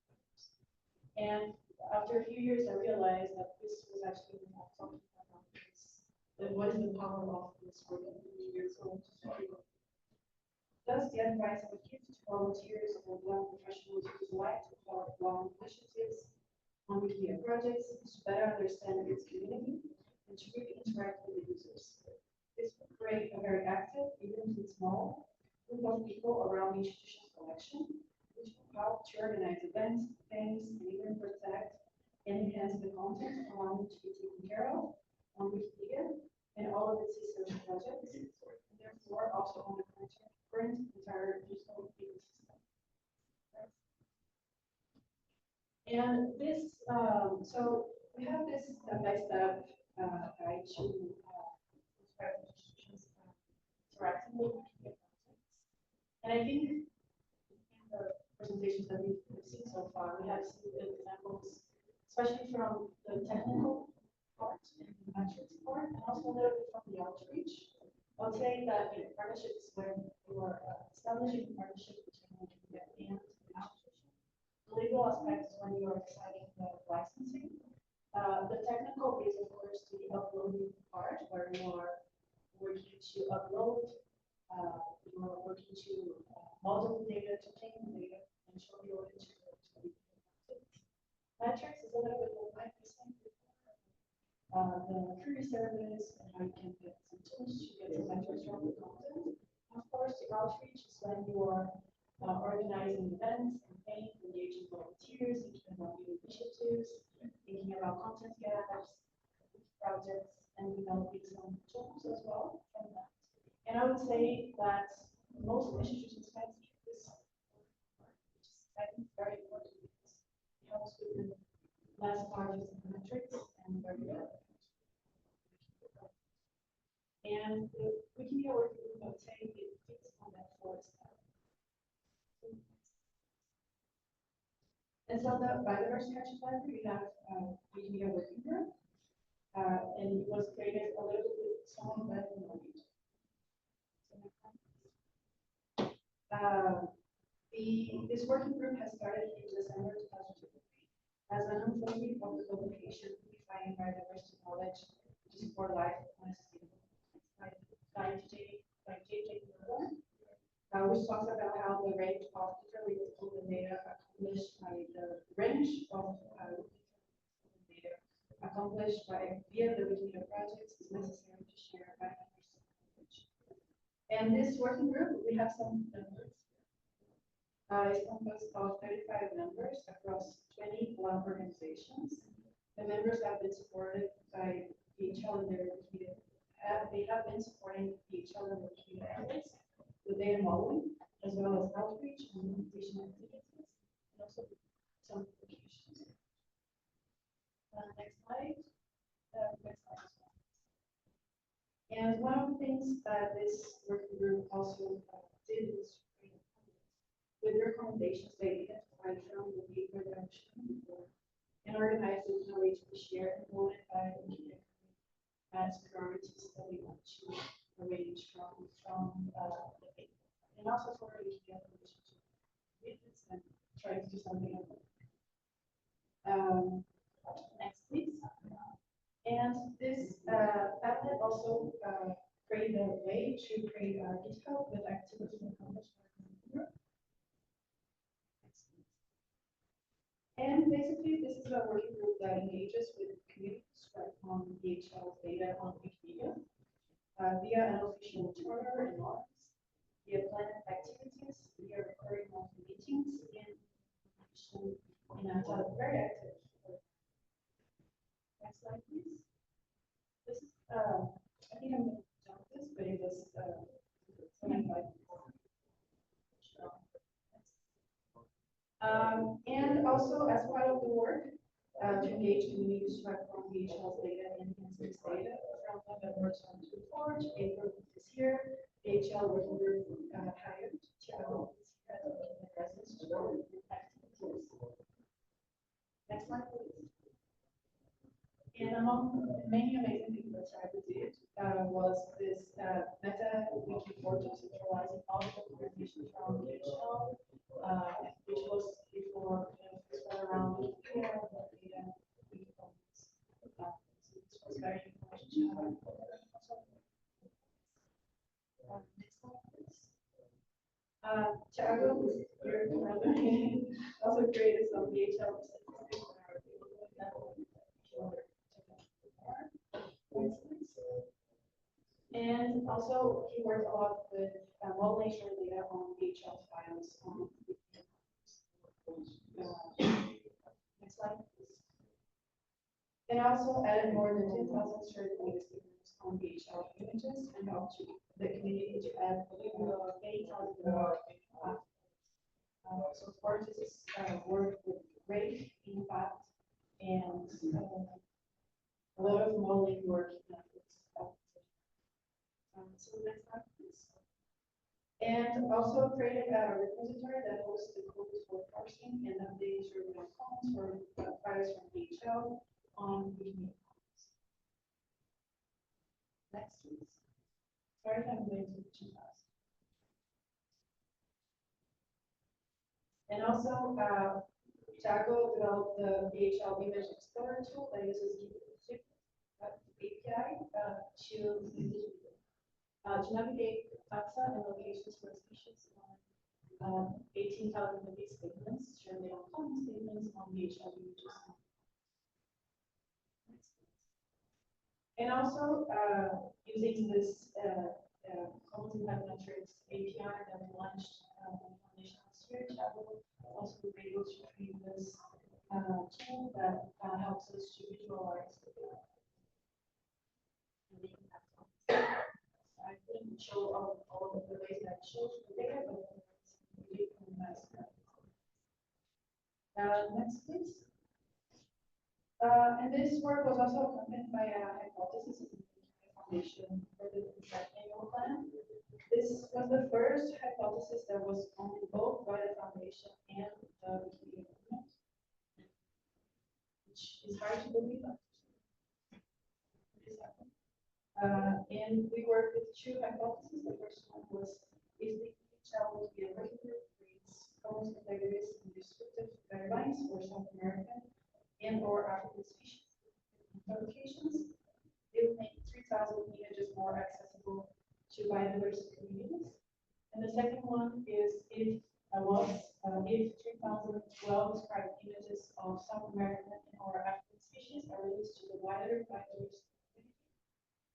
And after a few years, I realized that this was actually not something about this. Then what is the power of this work in years old? Thus, the advice I would give to volunteers or young professionals who would like to start long initiatives on Wikimedia projects is to better understand its community and to really interact with the users. This will create a very active, even if it's small, group of people around the institution's collection, which will help to organize events, things, and even protect and enhance the content allowing to be taken care of on Wikipedia and all of its sister projects, and therefore also on the current entire digital ecosystem. And this, so we have this step-by-step guide to inspire institutions interacting with Wikipedia projects. And I think in the presentations that we've seen so far, we have seen examples, especially from the technical part and the metrics part, and also a little bit from the outreach. I would say that partnerships, when you are establishing partnerships between Wikimedia and the institution, the legal aspect is when you are deciding the licensing. The technical is, of course, the uploading part, where you are working to upload, you are working to model the data, to clean the data, and show you what to do. Metrics is a little bit more like the same the query service and how you can get some tools to get some metrics from the content. And of course, the outreach is when you are organizing events, campaigns, engaging volunteers, thinking about new initiatives, thinking about content gaps, projects, and developing some tools as well from that. And I would say that most institutions can see this, which is I think very important because it helps with the less targets and metrics and very good. And the Wikimedia working group, I would say it fits on that fourth step. And so the Biodiversity Heritage Library, we have Wikimedia working group, and it was created a little bit with someone that in Norwegian. This working group has started in December 2023 as an employee of the publication Defining Biodiversity Knowledge to support life on a sustainable which talks about how the range of different open data accomplished by the range of data accomplished by via the Wikimedia projects is necessary to share biodiversity knowledge. And this working group, we have some members. It's composed of 35 members across 21 organizations. The members have been supported by DHL and their Wikimedia. They have been supporting DHL and their Wikimedia efforts with data modeling, as well as outreach and implementation activities, and also some publications. Next slide. Next slide as well. And one of the things that this working group also did was with recommendations they identified from the paper that I'm showing before, and organized it in a way to be shared and voted by the Wikimedia as priorities that we want to arrange from the paper. And also for Wikimedia permission to read this and try to do something about it. Next, please. And this tablet also created a way to create a GitHub with activities accomplished by the group. And basically, this is a working group that engages with communities right on DHL's data on Wikipedia via an official charter and norms, via planned activities, via recurring monthly meetings, and very active. Next slide, please. This is, I think I'm going to jump this, but it was 75. And also, as part of the work, to engage communities to from DHL's data and enhance its data from November 2024 to April of this year, DHL working group hired Tiago as a resident to work with activities. And among many amazing things that Stripe did was this meta wiki portal centralizing all the documentation from DHL, which was before spread around Wikipedia, Wikimedia, Wiki Commons. So this was very information. Next slide, please. Thiago, who's here, also created some DHL statistics that are available and also he worked a lot with mobilization data on DHL files on next slide, please. And also added more than 10,000 shared data statements on DHL images and helped the community to add 8,000 more. So of course, this is work with great impact and a lot of modeling work. So next slide, please. And also created a repository that hosts the codes for parsing and updating Wikimedia Commons for files from DHL on Wikimedia Commons. Next, please. Sorry if I'm going too fast. And also, Thiago developed the DHL image explorer tool that uses GBIF API to navigate taxa and locations for species on 18,000 of these statements, showing on common statements on DHL images. And also using this Commons Impact Metrics API that we launched in the foundation last year, Thiago also was able to create this tool that helps us to visualize the data. I couldn't show all of the ways that it shows the data, but it's really nice. Next, please. And this work was also accompanied by a hypothesis in the foundation for the annual plan. This was the first hypothesis that was owned both by the foundation and the Wikimedia movement, which is hard to believe. And we worked with two hypotheses. The first one was, is the DHL will be a regular breeds commons categories and descriptive guidelines for South American and or African species locations. It will make 3,000 images more accessible to biodiversity communities. And the second one is if 3,000 well-described images of South American and or African species are released to the wider biodiversity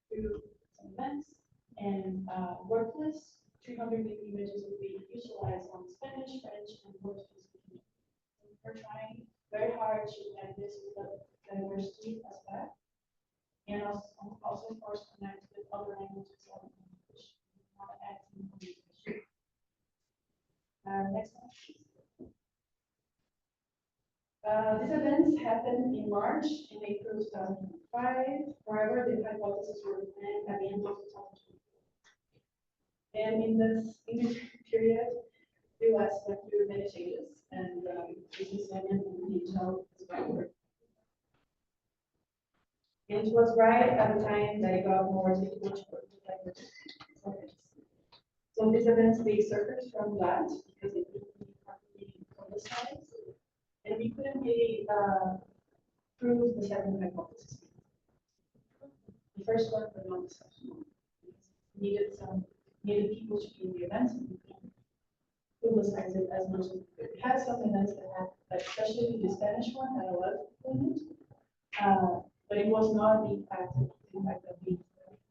through some events and worklists, 300 images will be utilized on Spanish, French, and Portuguese. We're trying very hard to add this with the diversity aspect, and also of course connect with other languages of language. Next one, please. These events happened in March and April 2005. However, the hypothesis were planned at the end of 2024. And in this period, the US went through many changes, and business segment and DHL as well. And it was right at the time that it got more difficult to protect the surface. So these events, they suffered from that because they couldn't be properly publicized. And we couldn't really prove the second hypothesis. The first one, but not the second one. Needed people to be in the events, and we couldn't publicize it as much as we could. We had some events that had, like, especially the Spanish one, had a lot of people in it, but it was not the impact that we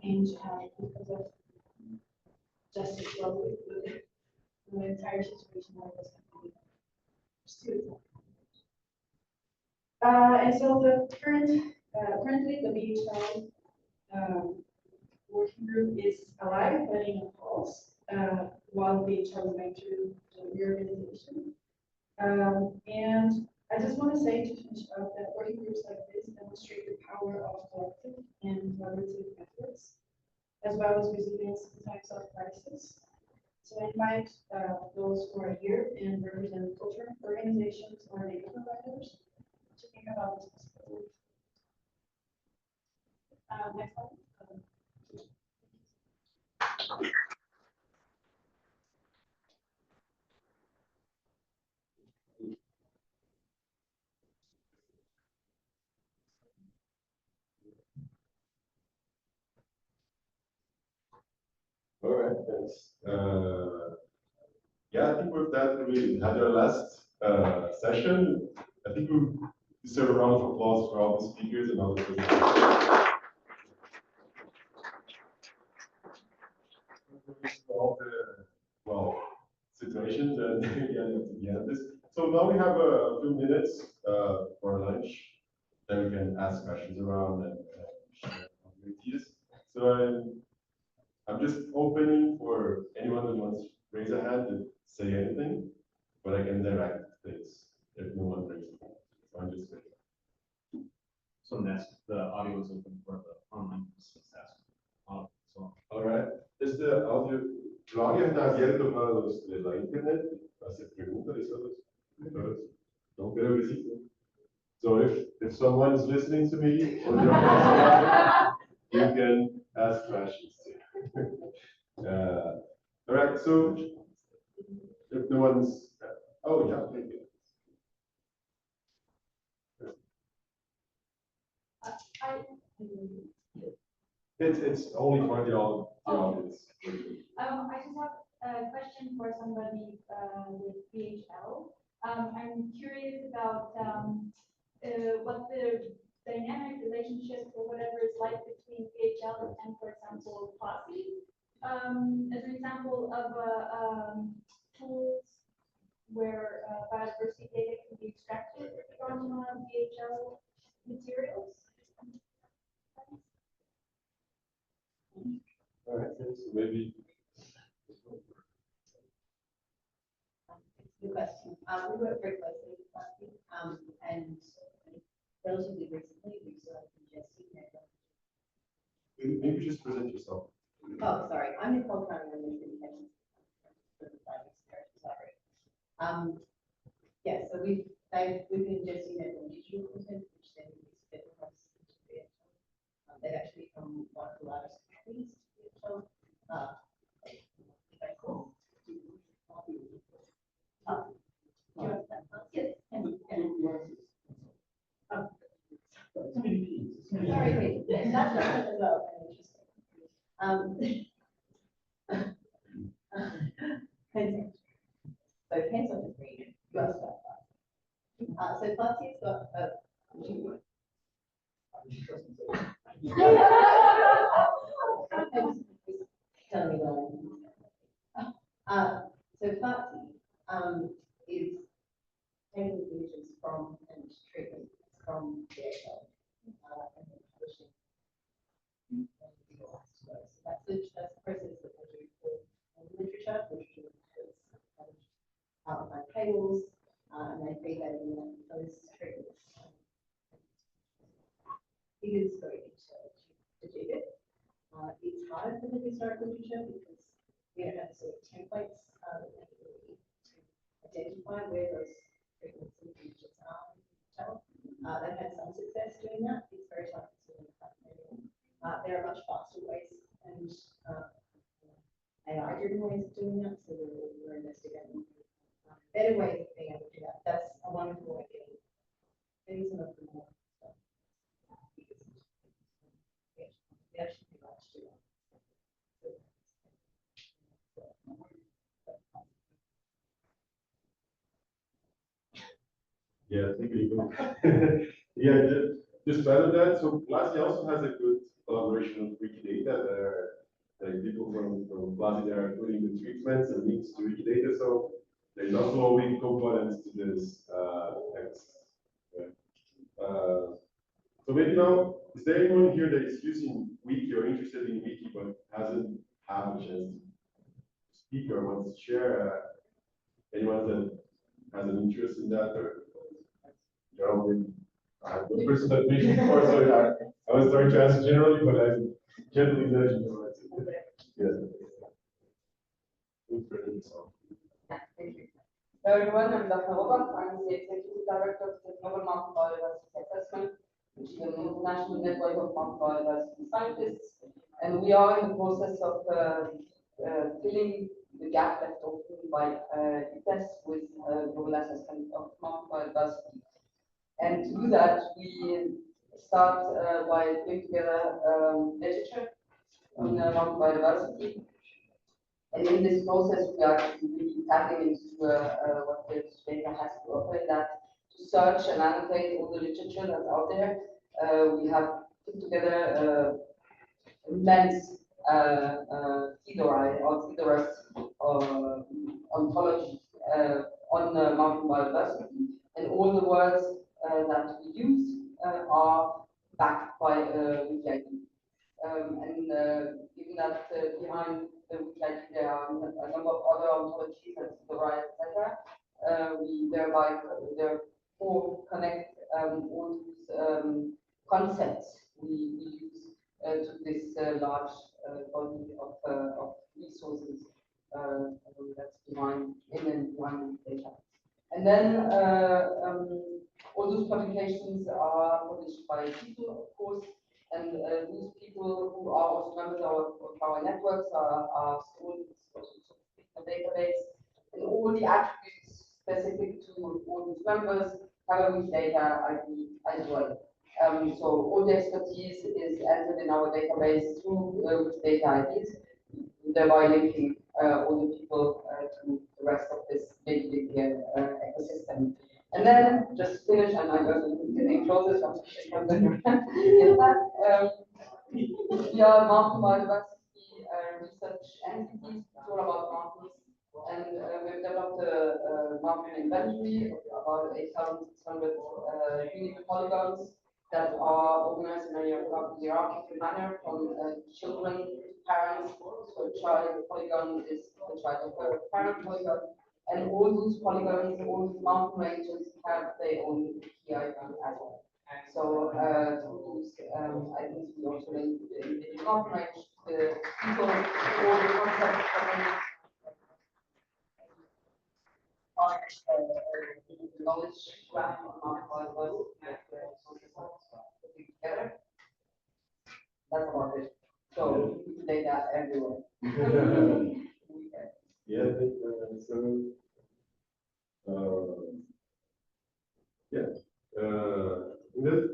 aimed to have because of justice law with the entire situation where it was happening. And so the currently the DHL working group is alive, but in a pause, while DHL is going through the reorganization. And I just want to say to finish up that working groups like this demonstrate the power of collective and collaborative efforts, as well as resilience in times of crisis. So I invite those who are here and represent culture organizations or data providers to think about this possibility. Next one. All right, thanks. Yeah, I think with that, we had our last session. I think we deserve a round of applause for all the speakers and all the presenters. All the, well, situations and again, to the end of this. So now we have a few minutes for lunch. Then we can ask questions around and share our ideas. So I'm just opening for anyone who wants to raise a hand to say anything, but I can direct things if no one raises a hand. So I'm just waiting. So next, the audio is open for the online success. So, All right. Este audio, lo audio está abierto para los de la internet, hacer preguntas y eso. No creo que sí. So if someone is listening to me, or you can ask questions. All right, so if no one's, oh yeah, thank you. It's only for the audience. I just have a question for somebody with PHL. I'm curious about what the dynamic relationship or whatever is like between PHL and, for example, Classy. As an example of tools where biodiversity data can be extracted from PHL materials. All right, so maybe. Good question. We work very closely with Classy, and relatively recently we started ingesting their. Maybe just present yourself. Oh, sorry. I'm Nicole Cronin, I'm the Communications for the Biodiversity Heritage Library. Yeah, so we've been ingesting their digital content, which then is fed across into the they've actually become one of the largest companies to yes. Sorry, that's right as well. So hands on the screen, you asked about that. So Classy's got a tell me so Classy is taking images from and treatment from PHL and then publishing. So that's the process that we do for literature is outline tables, and they feed that in those treatments. It is very difficult to do it. It's hard for the historic literature because we don't have sort of templates that really identify where those treatments and features are. They've had some success doing that. It's very time consuming. There are much faster ways and AI-driven ways of doing that, so we're investigating better ways of being able to do that. That's a wonderful way of getting some of the more stuff. We actually do like to do that. Yeah, thank you. Yeah, just to add on that, so Classy also has a good collaboration with Wikidata. There are like people from Classy that are putting the treatments and links to Wikidata. So there's also a Wiki component to this text. So maybe now, is there anyone here that is using Wiki or interested in Wiki but hasn't had a chance to speak or wants to share? Anyone that has an interest in that, or I'm the person that mentioned before, so I was trying to ask generally, but I generally know you know it. Yeah. Hello everyone, I'm Dr. Robert. I'm the Executive Director of the Global Market Biodiversity Assessment which is an international network of biodiversity scientists. And we are in the process of filling the gap left open by IPES with global assessment of mountain biodiversity. And to do that, we start by putting together literature on mountain biodiversity. And in this process, we are actually really tapping into what the data has to offer in that to search and annotate all the literature that's out there. We have put together immense theodorist ontology on mountain biodiversity, and all the words that we use are backed by Wikipedia. And given that behind the Wikipedia there are a number of other ontologies and theodorist, etc., we therefore connect all these concepts we use to this large body of resources that's behind the data. And then all those publications are published by people, of course, and those people who are also members of our networks are stored in the database, and all the attributes specific to all these members have a Wikidata ID as well. So all the expertise is entered in our database through Wikidata IDs, thereby linking all the people to the rest of this big ecosystem. And then just finish, and I'm getting closer, so I'm going to we are mountain biodiversity research entities, it's all about mountains. And we've developed a mountain inventory of about 8,600 unique polygons that are organized in a hierarchical manner from children to parents. So a child polygon is the child of a parent polygon. And all those polygons, all these mountain ranges have their own key icon as well. So those items we also link in the mountain range, the people, all the concepts knowledge graph on together. That's about it. So data everywhere. Yeah, I think so.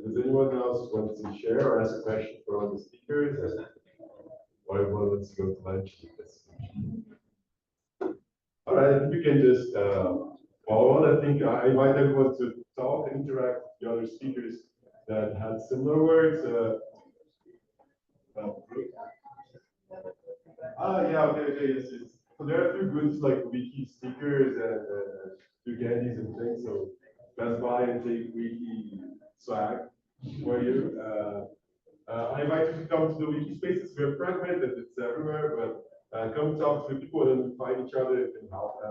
Does anyone else want to share or ask a question for all the speakers? Or everyone wants to go to lunch? All right, I think we can just follow on. I think I invite everyone to talk and interact with the other speakers that had similar words. Yeah, okay, yes. So there are a few groups like wiki speakers and do candies and things. So pass by and take wiki swag for you. I invite you to come to the wiki spaces. We're fragmented, it's everywhere, but come talk to the people and find each other and help.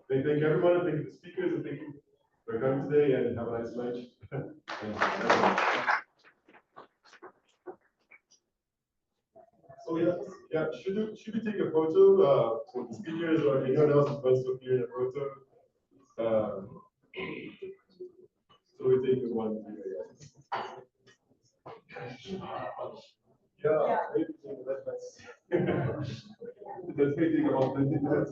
Thank everyone, and thank the speakers, and thank you for coming today, and have a nice lunch. So yeah, should we take a photo for the speakers or anyone else who wants to appear in a photo? So we take one here. Yeah, maybe let's take about 20 minutes.